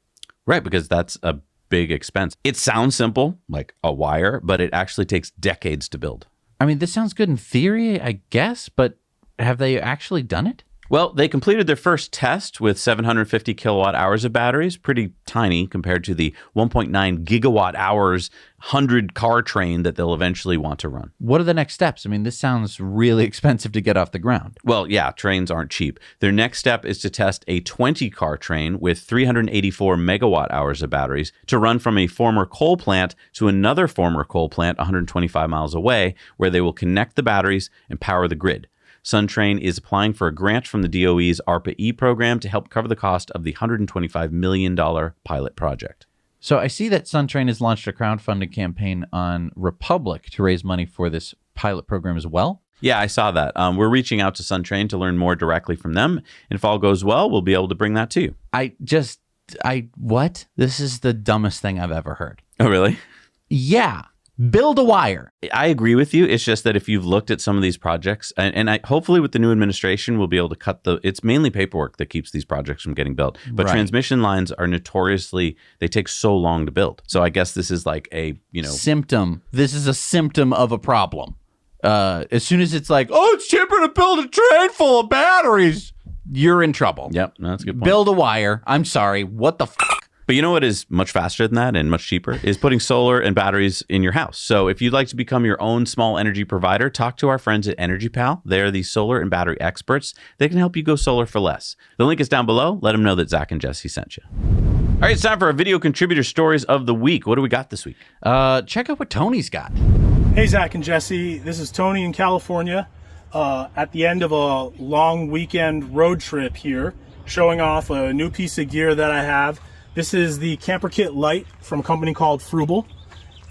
Right, because that's a big expense. It sounds simple, like a wire, but it actually takes decades to build. I mean, this sounds good in theory, I guess, but have they actually done it? Well, they completed their first test with 750 kilowatt hours of batteries, pretty tiny compared to the 1.9 gigawatt hours 100-car train that they'll eventually want to run. What are the next steps? I mean, this sounds really expensive to get off the ground. Well, yeah, trains aren't cheap. Their next step is to test a 20-car train with 384 megawatt hours of batteries to run from a former coal plant to another former coal plant 125 miles away, where they will connect the batteries and power the grid. SunTrain is applying for a grant from the DOE's ARPA-E program to help cover the cost of the $125 million pilot project. So I see that SunTrain has launched a crowdfunding campaign on Republic to raise money for this pilot program as well. Yeah, I saw that. We're reaching out to SunTrain to learn more directly from them. And if all goes well, we'll be able to bring that to you. What? This is the dumbest thing I've ever heard. Oh, really? Yeah. Build a wire. I agree with you. It's just that if you've looked at some of these projects, and hopefully with the new administration, we'll be able to cut it's mainly paperwork that keeps these projects from getting built. But Right. Transmission lines are notoriously, they take so long to build. So I guess this is like symptom. This is a symptom of a problem. As soon as it's like, oh, it's cheaper to build a train full of batteries, you're in trouble. Yep, that's a good point. Build a wire. I'm sorry. What the fuck? But you know what is much faster than that and much cheaper is putting solar and batteries in your house. So if you'd like to become your own small energy provider, talk to our friends at EnergyPal. They are the solar and battery experts. They can help you go solar for less. The link is down below. Let them know that Zach and Jesse sent you. All right, it's time for our video contributor stories of the week. What do we got this week? Check out what Tony's got. Hey, Zach and Jesse. This is Tony in California at the end of a long weekend road trip here, showing off a new piece of gear that I have. This is the Camper Kit Lite from a company called Frugal,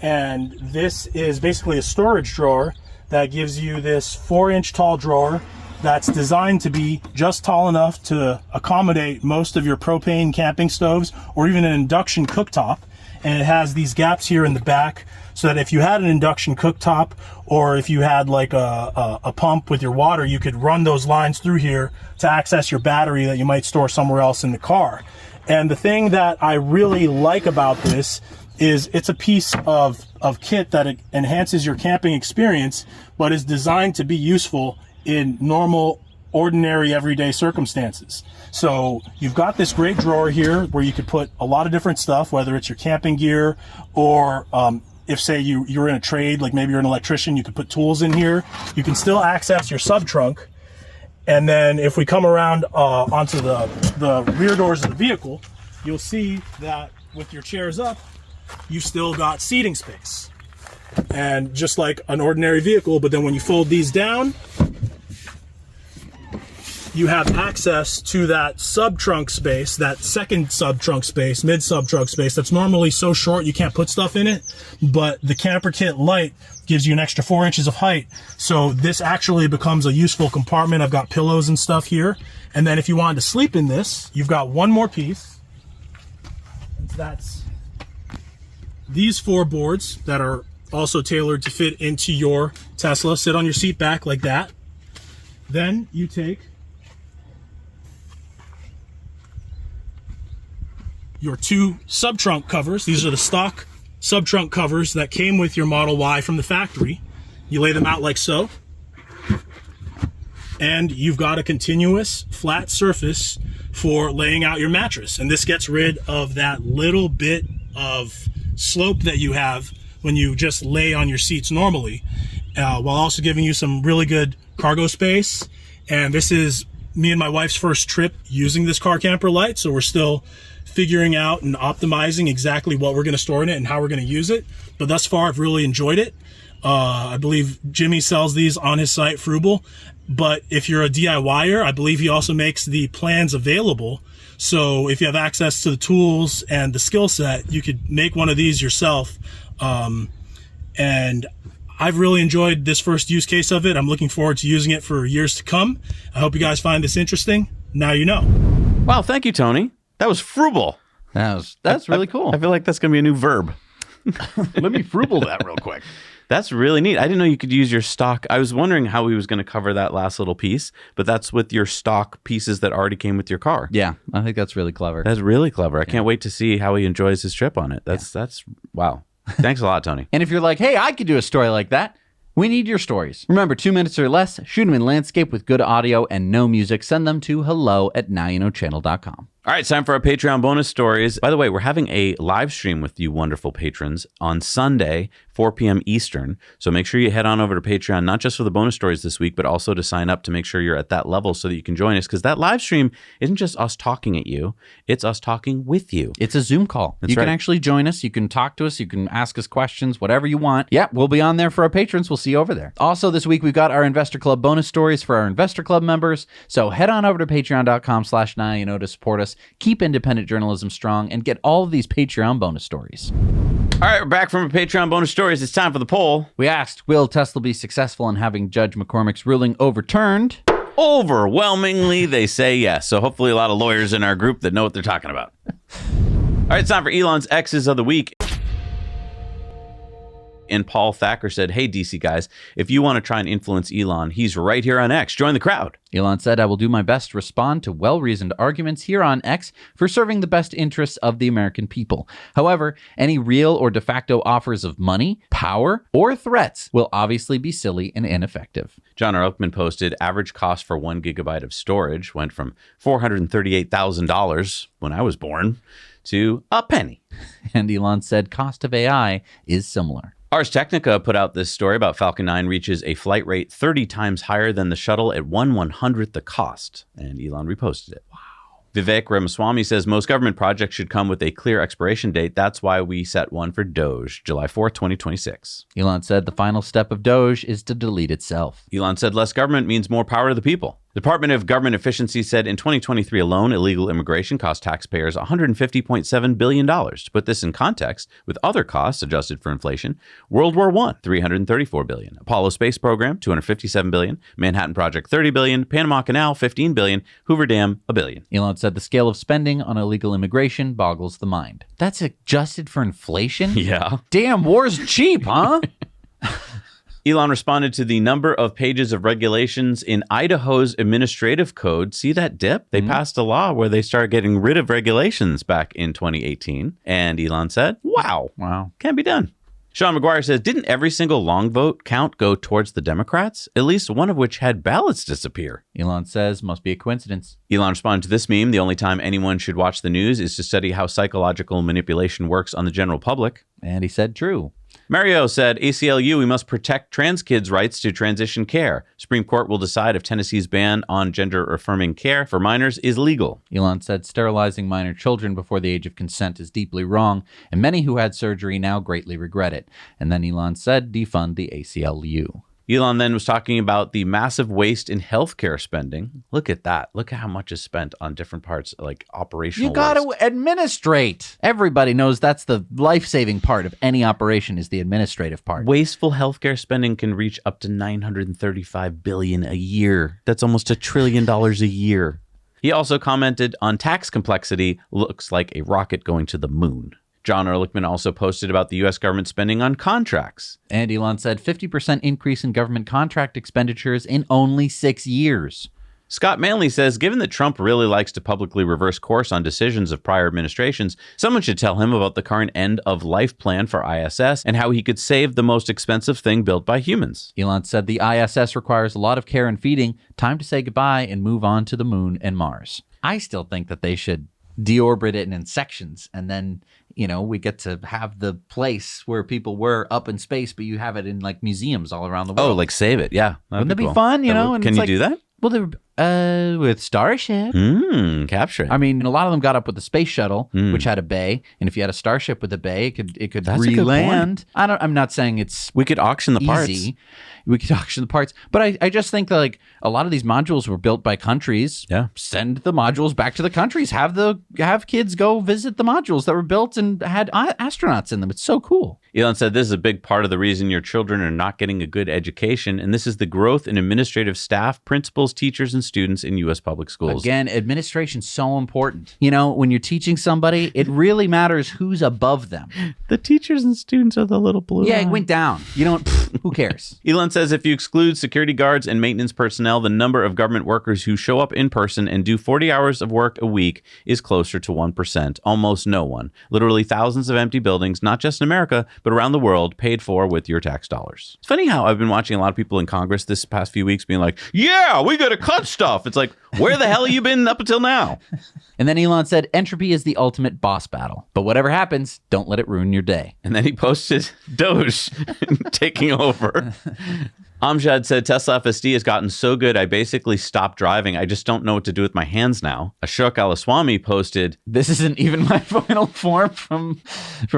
and this is basically a storage drawer that gives you this 4-inch tall drawer that's designed to be just tall enough to accommodate most of your propane camping stoves or even an induction cooktop. And it has these gaps here in the back so that if you had an induction cooktop or if you had like a pump with your water, you could run those lines through here to access your battery that you might store somewhere else in the car. And the thing that I really like about this is it's a piece of kit that enhances your camping experience, but is designed to be useful in normal, ordinary, everyday circumstances. So you've got this great drawer here where you could put a lot of different stuff, whether it's your camping gear or if say you're in a trade, like maybe you're an electrician, you could put tools in here. You can still access your sub trunk. And then if we come around onto the rear doors of the vehicle, you'll see that with your chairs up, you still got seating space. And just like an ordinary vehicle, but then when you fold these down, you have access to that sub-trunk space, that second sub-trunk space, mid-sub-trunk space that's normally so short you can't put stuff in it, but the Camper Kit Lite gives you an extra 4 inches of height, so this actually becomes a useful compartment. I've got pillows and stuff here, and then if you wanted to sleep in this, you've got one more piece. That's these 4 boards that are also tailored to fit into your Tesla. Sit on your seat back like that. Then you take your 2 sub-trunk covers. These are the stock sub-trunk covers that came with your Model Y from the factory. You lay them out like so. And you've got a continuous flat surface for laying out your mattress. And this gets rid of that little bit of slope that you have when you just lay on your seats normally, while also giving you some really good cargo space. And this is me and my wife's first trip using this car camper light, so we're still figuring out and optimizing exactly what we're going to store in it and how we're going to use it. But thus far, I've really enjoyed it. I believe Jimmy sells these on his site, Frugal. But if you're a DIYer, I believe he also makes the plans available. So if you have access to the tools and the skill set, you could make one of these yourself. And I've really enjoyed this first use case of it. I'm looking forward to using it for years to come. I hope you guys find this interesting. Now you know. Wow, thank you, Tony. That was frugal. That's really cool. I feel like that's going to be a new verb. Let me frugal that real quick. That's really neat. I didn't know you could use your stock. I was wondering how he was going to cover that last little piece, but that's with your stock pieces that already came with your car. Yeah, I think that's really clever. That's really clever. I can't wait to see how he enjoys his trip on it. That's wow. Thanks a lot, Tony. And if you're like, hey, I could do a story like that, we need your stories. Remember, 2 minutes or less, shoot them in landscape with good audio and no music. Send them to hello@nowyouknowchannel.com. All right, it's time for our Patreon bonus stories. By the way, we're having a live stream with you wonderful patrons on Sunday, 4 p.m. Eastern. So make sure you head on over to Patreon, not just for the bonus stories this week, but also to sign up to make sure you're at that level so that you can join us. Because that live stream isn't just us talking at you, it's us talking with you. It's a Zoom call. That's you can right. actually join us. You can talk to us. You can ask us questions, whatever you want. Yeah, we'll be on there for our patrons. We'll see you over there. Also, this week, we've got our Investor Club bonus stories for our Investor Club members. So head on over to patreon.com/nowyouknow to support us. Keep independent journalism strong and get all of these Patreon bonus stories. All right, we're back from our Patreon bonus stories. It's time for the poll. We asked, will Tesla be successful in having Judge McCormick's ruling overturned? Overwhelmingly, they say yes. So hopefully a lot of lawyers in our group that know what they're talking about. All right, it's time for Elon's X's of the week. And Paul Thacker said, hey, DC guys, if you want to try and influence Elon, he's right here on X. Join the crowd. Elon said, I will do my best to respond to well-reasoned arguments here on X for serving the best interests of the American people. However, any real or de facto offers of money, power, or threats will obviously be silly and ineffective. John R. Oakman posted, average cost for 1 gigabyte of storage went from $438,000 when I was born to a penny. And Elon said, cost of AI is similar. Ars Technica put out this story about Falcon 9 reaches a flight rate 30 times higher than the shuttle at 1/100th the cost. And Elon reposted it. Wow. Vivek Ramaswamy says most government projects should come with a clear expiration date. That's why we set one for Doge, July 4th, 2026. Elon said the final step of Doge is to delete itself. Elon said less government means more power to the people. The Department of Government Efficiency said in 2023 alone, illegal immigration cost taxpayers $150.7 billion. To put this in context, with other costs adjusted for inflation, World War I, $334 billion. Apollo Space Program, $257 billion. Manhattan Project, $30 billion. Panama Canal, $15 billion. Hoover Dam, $1 billion. Elon said the scale of spending on illegal immigration boggles the mind. That's adjusted for inflation? Yeah. Damn, war's cheap, huh? Elon responded to the number of pages of regulations in Idaho's administrative code. See that dip? They passed a law where they started getting rid of regulations back in 2018. And Elon said, wow, can't be done. Sean McGuire says, didn't every single long vote count go towards the Democrats? At least one of which had ballots disappear. Elon says, must be a coincidence. Elon responded to this meme, the only time anyone should watch the news is to study how psychological manipulation works on the general public. And he said, true. Mario said, ACLU, we must protect trans kids' rights to transition care. Supreme Court will decide if Tennessee's ban on gender-affirming care for minors is legal. Elon said sterilizing minor children before the age of consent is deeply wrong, and many who had surgery now greatly regret it. And then Elon said, defund the ACLU. Elon then was talking about the massive waste in healthcare spending. Look at that. Look at how much is spent on different parts, like operational You got waste. to administrate. Everybody knows that's the life-saving part of any operation is the administrative part. Wasteful healthcare spending can reach up to $935 billion a year. That's almost $1 trillion a year. He also commented on tax complexity, looks like a rocket going to the moon. John Ehrlichman also posted about the U.S. government spending on contracts. And Elon said 50% increase in government contract expenditures in only 6 years. Scott Manley says, given that Trump really likes to publicly reverse course on decisions of prior administrations, someone should tell him about the current end-of-life plan for ISS and how he could save the most expensive thing built by humans. Elon said the ISS requires a lot of care and feeding, time to say goodbye and move on to the moon and Mars. I still think that they should deorbit it in sections, and then we get to have the place where people were up in space, but you have it in like museums all around the world. Oh, like save it. Yeah. Wouldn't that be fun? And can it's you like, do that? Well, with Starship. Capture it. I mean, a lot of them got up with the space shuttle, which had a bay, and if you had a Starship with a bay, it could That's a good re-land. I'm not saying it's we could auction the parts. easy. We could auction the parts, but I just think that like a lot of these modules were built by countries. Yeah. Send the modules back to the countries. Have kids go visit the modules that were built and had astronauts in them. It's so cool. Elon said this is a big part of the reason your children are not getting a good education, and this is the growth in administrative staff, principals, teachers, and students in U.S. public schools. Again, administration's so important. When you're teaching somebody, it really matters who's above them. The teachers and students are the little blue. Yeah, it went down. Who cares? Elon says if you exclude security guards and maintenance personnel, the number of government workers who show up in person and do 40 hours of work a week is closer to 1%. Almost no one. Literally thousands of empty buildings, not just in America, but around the world, paid for with your tax dollars. It's funny how I've been watching a lot of people in Congress this past few weeks being like, yeah, we got to cut stuff. It's like, where the hell have you been up until now? And then Elon said, entropy is the ultimate boss battle. But whatever happens, don't let it ruin your day. And then he posted Doge taking over. Amjad said, Tesla FSD has gotten so good, I basically stopped driving. I just don't know what to do with my hands now. Ashok Alaswamy posted, this isn't even my final form from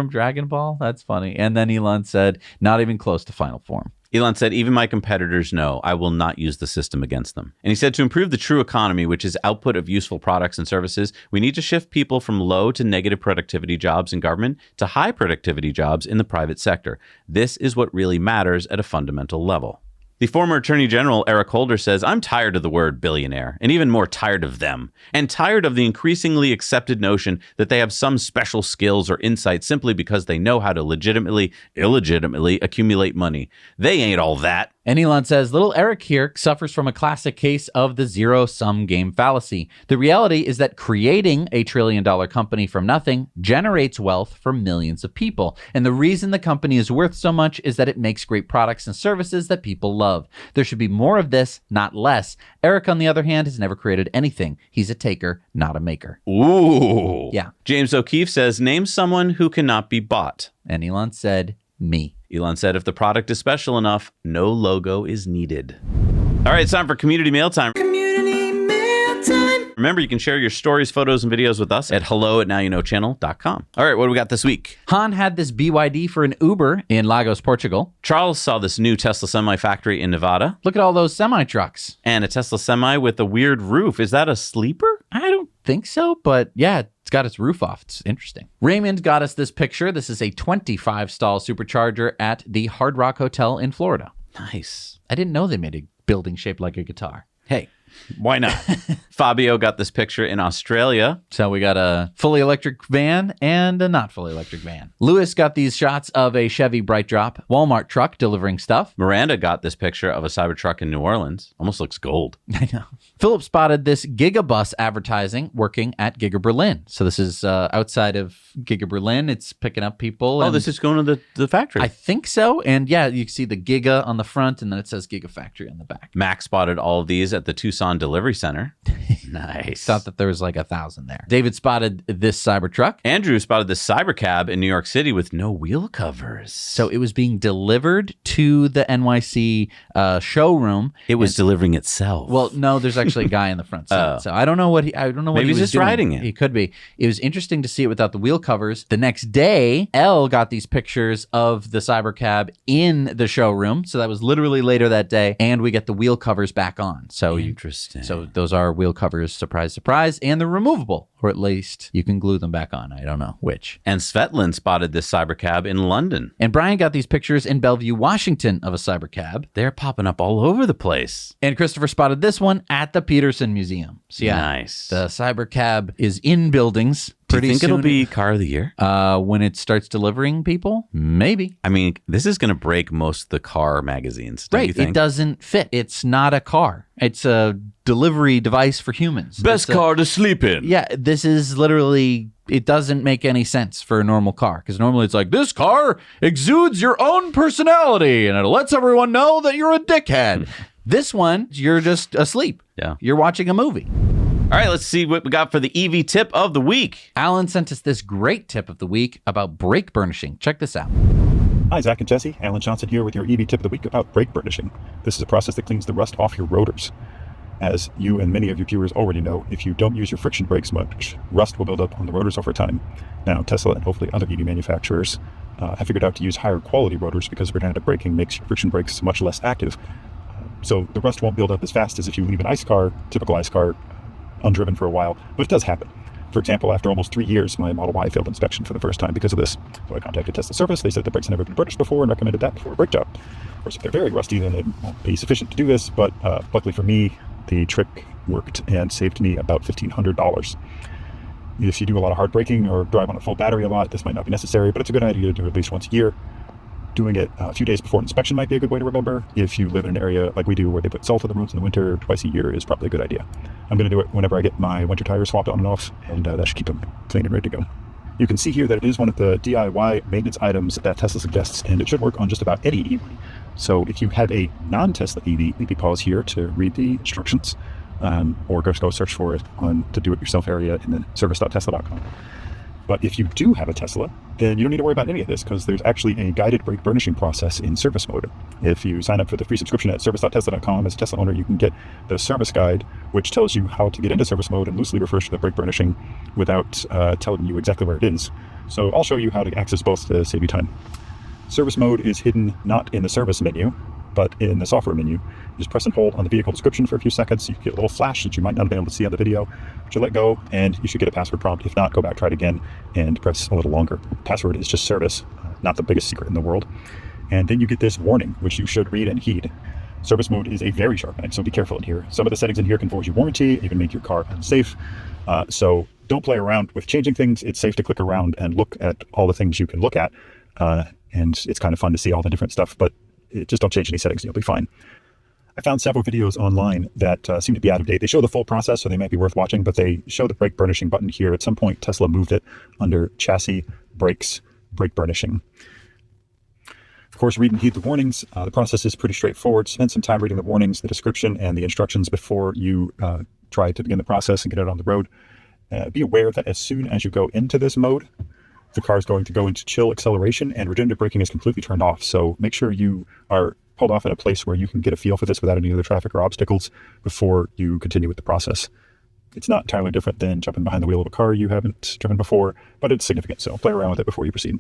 Dragon Ball. That's funny. And then Elon said, not even close to final form. Elon said, even my competitors know I will not use the system against them. And he said, to improve the true economy, which is output of useful products and services, we need to shift people from low to negative productivity jobs in government to high productivity jobs in the private sector. This is what really matters at a fundamental level. The former Attorney General Eric Holder says, I'm tired of the word billionaire, and even more tired of them, and tired of the increasingly accepted notion that they have some special skills or insight simply because they know how to illegitimately accumulate money. They ain't all that. And Elon says, little Eric here suffers from a classic case of the zero-sum game fallacy. The reality is that creating a trillion-dollar company from nothing generates wealth for millions of people. And the reason the company is worth so much is that it makes great products and services that people love. There should be more of this, not less. Eric, on the other hand, has never created anything. He's a taker, not a maker. Ooh. Yeah. James O'Keefe says, name someone who cannot be bought. And Elon said, me. Elon said, if the product is special enough, no logo is needed. All right, it's time for Community Mail Time. Community Mail Time. Remember, you can share your stories, photos, and videos with us at hello@nowyouknowchannel.com. All right, what do we got this week? Han had this BYD for an Uber in Lagos, Portugal. Charles saw this new Tesla semi factory in Nevada. Look at all those semi-trucks. And a Tesla semi with a weird roof. Is that a sleeper? I don't think so, but yeah, it's got its roof off. It's interesting. Raymond got us this picture. This is a 25-stall supercharger at the Hard Rock Hotel in Florida. Nice. I didn't know they made a building shaped like a guitar. Hey, why not? Fabio got this picture in Australia. So we got a fully electric van and a not fully electric van. Lewis got these shots of a Chevy Bright Drop Walmart truck delivering stuff. Miranda got this picture of a Cybertruck in New Orleans. Almost looks gold. I know. Philip spotted this Gigabus advertising working at Giga Berlin. So this is outside of Giga Berlin. It's picking up people. Oh, this is going to the factory. I think so. And yeah, you can see the Giga on the front and then it says Giga Factory on the back. Max spotted all of these at the Tucson Delivery Center. Nice. Thought that there was like 1,000 there. David spotted this Cybertruck. Andrew spotted this Cybercab in New York City with no wheel covers. So it was being delivered to the NYC showroom. It was delivering itself. Well, no, there's actually a guy in the front seat. So I don't know what Maybe he was just doing. riding it. He could be. It was interesting to see it without the wheel covers. The next day, Elle got these pictures of the Cybercab in the showroom. So that was literally later that day, and we get the wheel covers back on. So interesting. So those are wheel covers, surprise, surprise, and they're removable, or at least you can glue them back on. I don't know which. And Svetlin spotted this Cybercab in London. And Brian got these pictures in Bellevue, Washington of a Cybercab. They're popping up all over the place. And Christopher spotted this one at the Peterson Museum. So yeah, nice. The Cybercab is in buildings. Do you think it'll be Car of the Year? When it starts delivering people? Maybe. I mean, this is going to break most of the car magazines, don't you think? It doesn't fit. It's not a car. It's a delivery device for humans. Best car to sleep in. Yeah, this is literally... It doesn't make any sense for a normal car, because normally it's like, this car exudes your own personality and it lets everyone know that you're a dickhead. This one, you're just asleep. Yeah. You're watching a movie. All right, let's see what we got for the EV tip of the week. Alan sent us this great tip of the week about brake burnishing. Check this out. Hi, Zach and Jesse. Alan Johnson here with your EV tip of the week about brake burnishing. This is a process that cleans the rust off your rotors. As you and many of your viewers already know, if you don't use your friction brakes much, rust will build up on the rotors over time. Now, Tesla and hopefully other EV manufacturers have figured out to use higher quality rotors because redundant braking makes your friction brakes much less active. So the rust won't build up as fast as if you leave an typical ICE car, undriven for a while, but it does happen. For example, after almost 3 years, my Model Y failed inspection for the first time because of this. So I contacted Tesla Service. They said the brakes had never been burnished before and recommended that before a brake job. Of course, if they're very rusty, then it won't be sufficient to do this, but luckily for me, the trick worked and saved me about $1,500. If you do a lot of hard braking or drive on a full battery a lot, this might not be necessary, but it's a good idea to do it at least once a year. Doing it a few days before inspection might be a good way to remember. If you live in an area like we do where they put salt on the roads in the winter, twice a year is probably a good idea. I'm going to do it whenever I get my winter tires swapped on and off, and that should keep them clean and ready to go. You can see here that it is one of the DIY maintenance items that Tesla suggests, and it should work on just about any EV. So if you have a non-Tesla EV, maybe pause here to read the instructions, or go search for it on the do-it-yourself area in the service.tesla.com. But if you do have a Tesla, then you don't need to worry about any of this because there's actually a guided brake burnishing process in service mode. If you sign up for the free subscription at service.tesla.com as a Tesla owner, you can get the service guide, which tells you how to get into service mode and loosely refers to the brake burnishing without telling you exactly where it is. So I'll show you how to access both to save you time. Service mode is hidden not in the service menu, but in the software menu. You just press and hold on the vehicle description for a few seconds. You get a little flash that you might not have been able to see on the video, but you let go and you should get a password prompt. If not, go back, try it again, and press a little longer. Password is just service, not the biggest secret in the world. And then you get this warning, which you should read and heed. Service mode is a very sharp knife, so be careful in here. Some of the settings in here can void your warranty, even make your car unsafe. So don't play around with changing things. It's safe to click around and look at all the things you can look at. And it's kind of fun to see all the different stuff, but just don't change any settings and you'll be fine. I found several videos online that seem to be out of date. They show the full process, so they might be worth watching, but they show the brake burnishing button here. At some point, Tesla moved it under chassis, brakes, brake burnishing. Of course, read and heed the warnings. The process is pretty straightforward. Spend some time reading the warnings, the description, and the instructions before you try to begin the process and get it on the road. Be aware that as soon as you go into this mode, the car is going to go into chill acceleration and regenerative braking is completely turned off. So make sure you are pulled off at a place where you can get a feel for this without any other traffic or obstacles before you continue with the process. It's not entirely different than jumping behind the wheel of a car you haven't driven before, but it's significant. So play around with it before you proceed.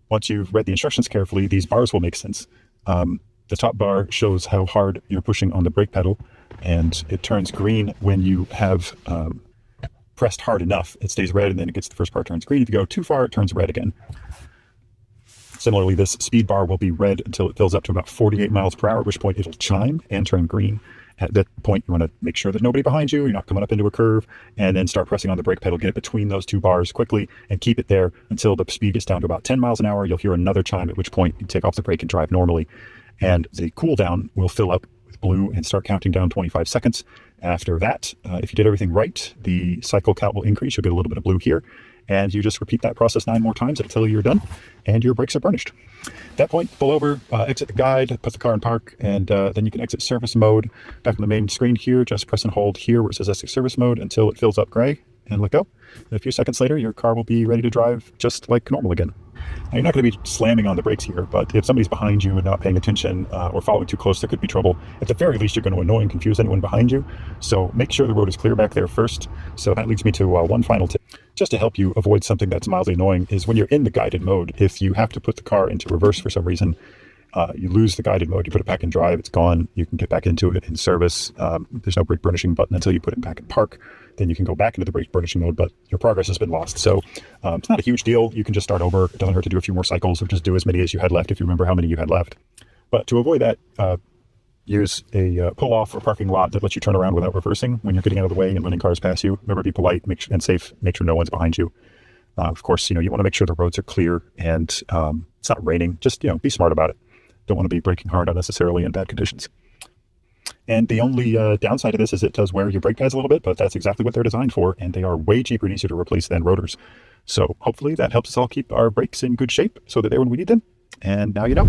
Once you've read the instructions carefully, these bars will make sense. The top bar shows how hard you're pushing on the brake pedal, and it turns green when you have pressed hard enough. It stays red and then it gets the first part turns green. If you go too far, it turns red again. Similarly, this speed bar will be red until it fills up to about 48 miles per hour, at which point it'll chime and turn green. At that point, you want to make sure there's nobody behind you, you're not coming up into a curve, and then start pressing on the brake pedal, get it between those two bars quickly, and keep it there until the speed gets down to about 10 miles an hour. You'll hear another chime, at which point you take off the brake and drive normally. And the cool down will fill up with blue and start counting down 25 seconds. After that, if you did everything right, the cycle count will increase. You'll get a little bit of blue here. And you just repeat that process 9 more times until you're done and your brakes are burnished. At that point, pull over, exit the guide, put the car in park, and then you can exit service mode. Back on the main screen here, just press and hold here where it says exit service mode until it fills up gray and let go. And a few seconds later, your car will be ready to drive just like normal again. Now, you're not going to be slamming on the brakes here, but if somebody's behind you and not paying attention or following too close, there could be trouble. At the very least, you're going to annoy and confuse anyone behind you. So make sure the road is clear back there first. So that leads me to one final tip. Just to help you avoid something that's mildly annoying is when you're in the guided mode, if you have to put the car into reverse for some reason, you lose the guided mode, you put it back in drive, it's gone. You can get back into it in service. There's no brake burnishing button until you put it back in park. Then you can go back into the brake burnishing mode, but your progress has been lost. So it's not a huge deal. You can just start over. It doesn't hurt to do a few more cycles or just do as many as you had left if you remember how many you had left. But to avoid that, use a pull-off or parking lot that lets you turn around without reversing when you're getting out of the way and letting cars pass you. Remember, be polite and safe. Make sure no one's behind you. Of course, you want to make sure the roads are clear and it's not raining. Just, be smart about it. Don't want to be braking hard unnecessarily in bad conditions. And the only downside of this is it does wear your brake pads a little bit, but that's exactly what they're designed for, and they are way cheaper and easier to replace than rotors. So hopefully that helps us all keep our brakes in good shape so that they're when we need them. And now you know.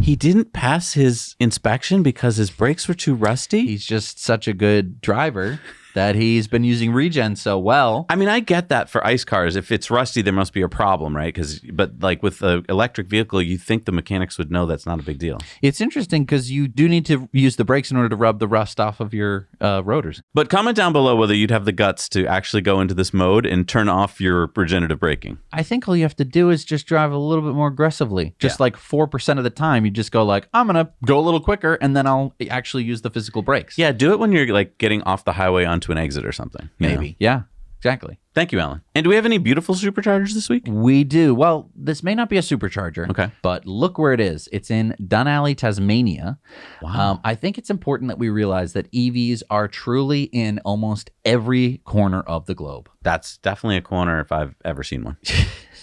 He didn't pass his inspection because his brakes were too rusty? He's just such a good driver. that he's been using regen so well. I mean, I get that for ICE cars. If it's rusty, there must be a problem, right? But like with the electric vehicle, you think the mechanics would know that's not a big deal. It's interesting because you do need to use the brakes in order to rub the rust off of your rotors. But comment down below whether you'd have the guts to actually go into this mode and turn off your regenerative braking. I think all you have to do is just drive a little bit more aggressively. Just like 4% of the time, you just go like, I'm going to go a little quicker, and then I'll actually use the physical brakes. Yeah, do it when you're like getting off the highway onto an exit or something. Maybe. Yeah, exactly. Thank you, Alan. And do we have any beautiful superchargers this week? We do. Well, this may not be a supercharger. Okay. But look where it is. It's in Dunalley, Tasmania. Wow. I think it's important that we realize that EVs are truly in almost every corner of the globe. That's definitely a corner if I've ever seen one.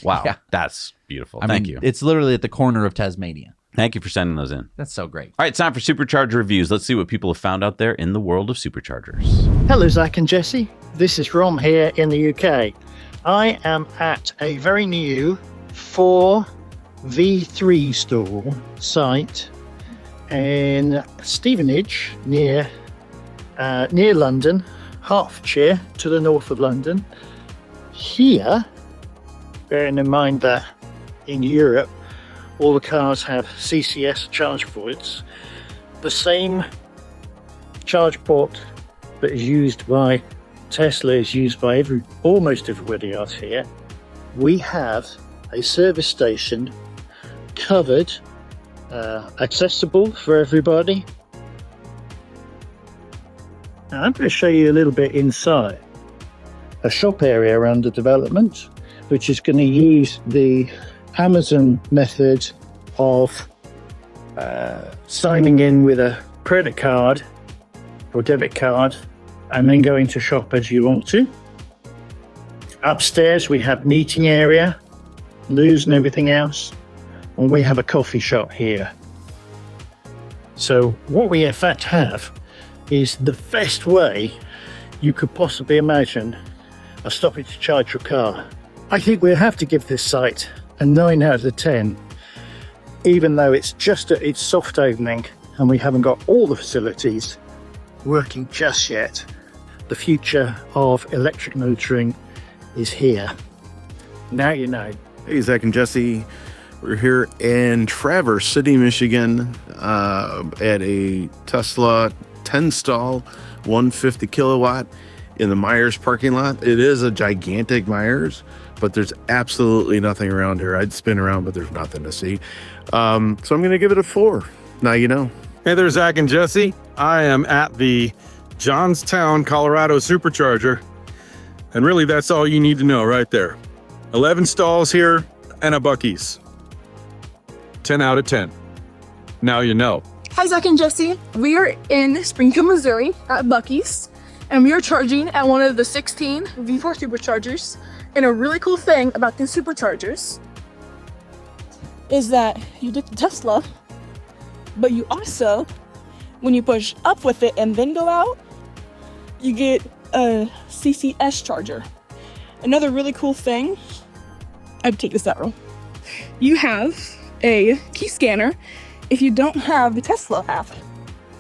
Wow. Yeah. That's beautiful. I Thank mean, you. It's literally at the corner of Tasmania. Thank you for sending those in. That's so great. All right, it's time for Supercharger reviews. Let's see what people have found out there in the world of superchargers. Hello, Zach and Jesse. This is Rom here in the UK. I am at a very new 4v3 store site in Stevenage near London, Hertfordshire, to the north of London. Here, bearing in mind that in Europe all the cars have CCS charge ports, the same charge port that is used by Tesla is used by almost everybody else here. We have a service station covered, accessible for everybody. Now I'm going to show you a little bit inside. A shop area under development, which is going to use the Amazon method of signing in with a credit card or debit card and then going to shop as you want to. Upstairs we have meeting area, loos and everything else, and we have a coffee shop here. So what we in fact have is the best way you could possibly imagine of stopping to charge your car. I think we'll have to give this site a 9 out of 10, even though it's just at its soft opening and we haven't got all the facilities working just yet. The future of electric motoring is here. Now you know. Hey, Zach and Jesse. We're here in Traverse City, Michigan, at a Tesla 10-stall 150 kilowatt in the Myers parking lot. It is a gigantic Myers, but there's absolutely nothing around here. I'd spin around, but there's nothing to see. So I'm going to give it a 4. Now you know. Hey there, Zach and Jesse. I am at the Johnstown, Colorado Supercharger. And really, that's all you need to know right there. 11 stalls here and a Buc-ee's. 10 out of 10. Now you know. Hi, Zach and Jesse. We are in Springfield, Missouri at Buc-ee's, and we are charging at one of the 16 V4 superchargers. And a really cool thing about these superchargers is that you get the Tesla, but you also, when you push up with it and then go out, you get a CCS charger. Another really cool thing, I'd take this out real. You have a key scanner if you don't have the Tesla app.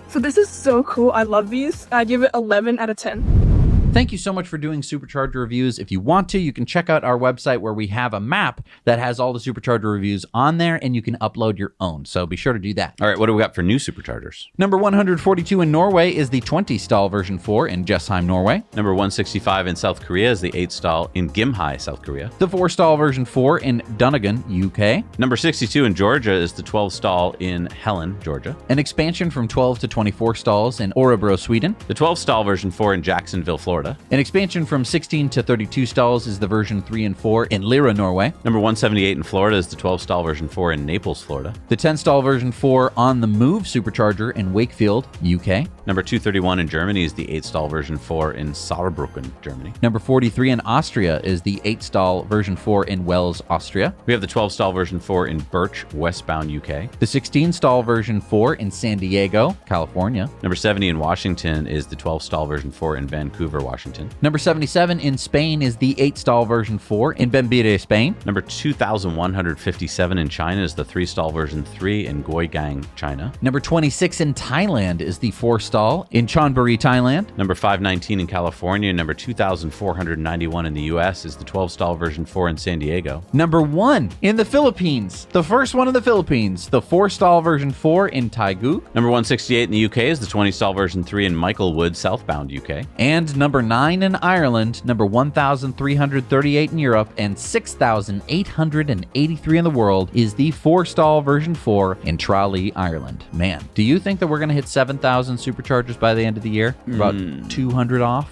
So this is so cool. I love these. I give it 11 out of 10. Thank you so much for doing Supercharger reviews. If you want to, you can check out our website where we have a map that has all the Supercharger reviews on there, and you can upload your own. So be sure to do that. All right, what do we got for new superchargers? Number 142 in Norway is the 20-stall version 4 in Jessheim, Norway. Number 165 in South Korea is the 8-stall in Gimhae, South Korea. The 4-stall version 4 in Dunnigan, UK. Number 62 in Georgia is the 12-stall in Helen, Georgia. An expansion from 12 to 24 stalls in Orebro, Sweden. The 12-stall version 4 in Jacksonville, Florida. An expansion from 16 to 32 stalls is the version 3 and 4 in Lyra, Norway. Number 178 in Florida is the 12-stall version 4 in Naples, Florida. The 10-stall version 4 on the Move supercharger in Wakefield, UK. Number 231 in Germany is the 8-stall version 4 in Saarbrücken, Germany. Number 43 in Austria is the 8-stall version 4 in Wels, Austria. We have the 12-stall version 4 in Birch, westbound UK. The 16-stall version 4 in San Diego, California. Number 70 in Washington is the 12-stall version 4 in Vancouver, Washington. Number 77 in Spain is the 8-stall version 4 in Bembire, Spain. Number 2,157 in China is the 3-stall version 3 in Guoyang, China. Number 26 in Thailand is the 4-stall in Chonburi, Thailand. Number 519 in California. Number 2,491 in the US is the 12-stall version 4 in San Diego. Number 1 in the Philippines, the first one in the Philippines, the 4-stall version 4 in Taegu. Number 168 in the UK is the 20-stall version 3 in Michaelwood, southbound UK. And number 9 in Ireland, number 1,338 in Europe, and 6,883 in the world is the 4-stall version 4 in Tralee, Ireland. Man, do you think that we're going to hit 7,000 superchargers by the end of the year? About 200 off?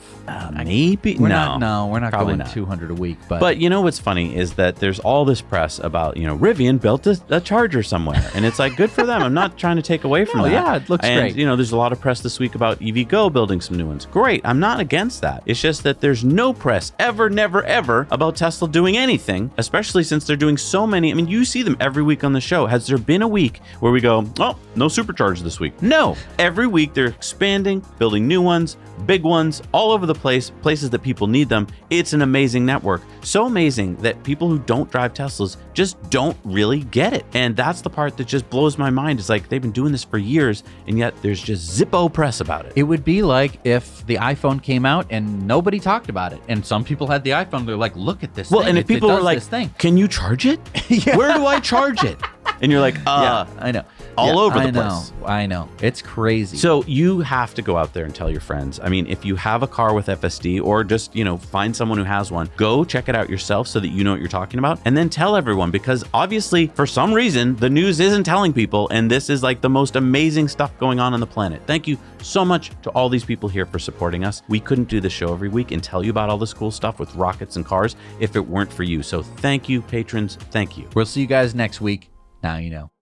Maybe. We're not probably going not. 200 a week. But you know what's funny is that there's all this press about, Rivian built a charger somewhere. And it's like, good for them. I'm not trying to take away from that. Yeah, it looks and, great. There's a lot of press this week about EVgo building some new ones. Great. I'm not against that. It's just that there's no press ever, never, ever about Tesla doing anything, especially since they're doing so many. I mean, you see them every week on the show. Has there been a week where we go, oh, no superchargers this week? No. Every week they're expanding, building new ones, big ones, all over the place, places that people need them. It's an amazing network. So amazing that people who don't drive Teslas just don't really get it. And that's the part that just blows my mind. It's like they've been doing this for years, and yet there's just zippo press about it. It would be like if the iPhone came out and nobody talked about it. And some people had the iPhone, they're like, look at this thing. And if people are like, can you charge it? Yeah. Where do I charge it? And you're like, yeah, I know. All over the place. I know. It's crazy. So you have to go out there and tell your friends. I mean, if you have a car with FSD or just, find someone who has one, go check it out yourself so that you know what you're talking about, and then tell everyone, because obviously for some reason the news isn't telling people, and this is like the most amazing stuff going on the planet. Thank you so much to all these people here for supporting us. We couldn't do the show every week and tell you about all this cool stuff with rockets and cars if it weren't for you. So thank you, patrons. Thank you. We'll see you guys next week. Now you know.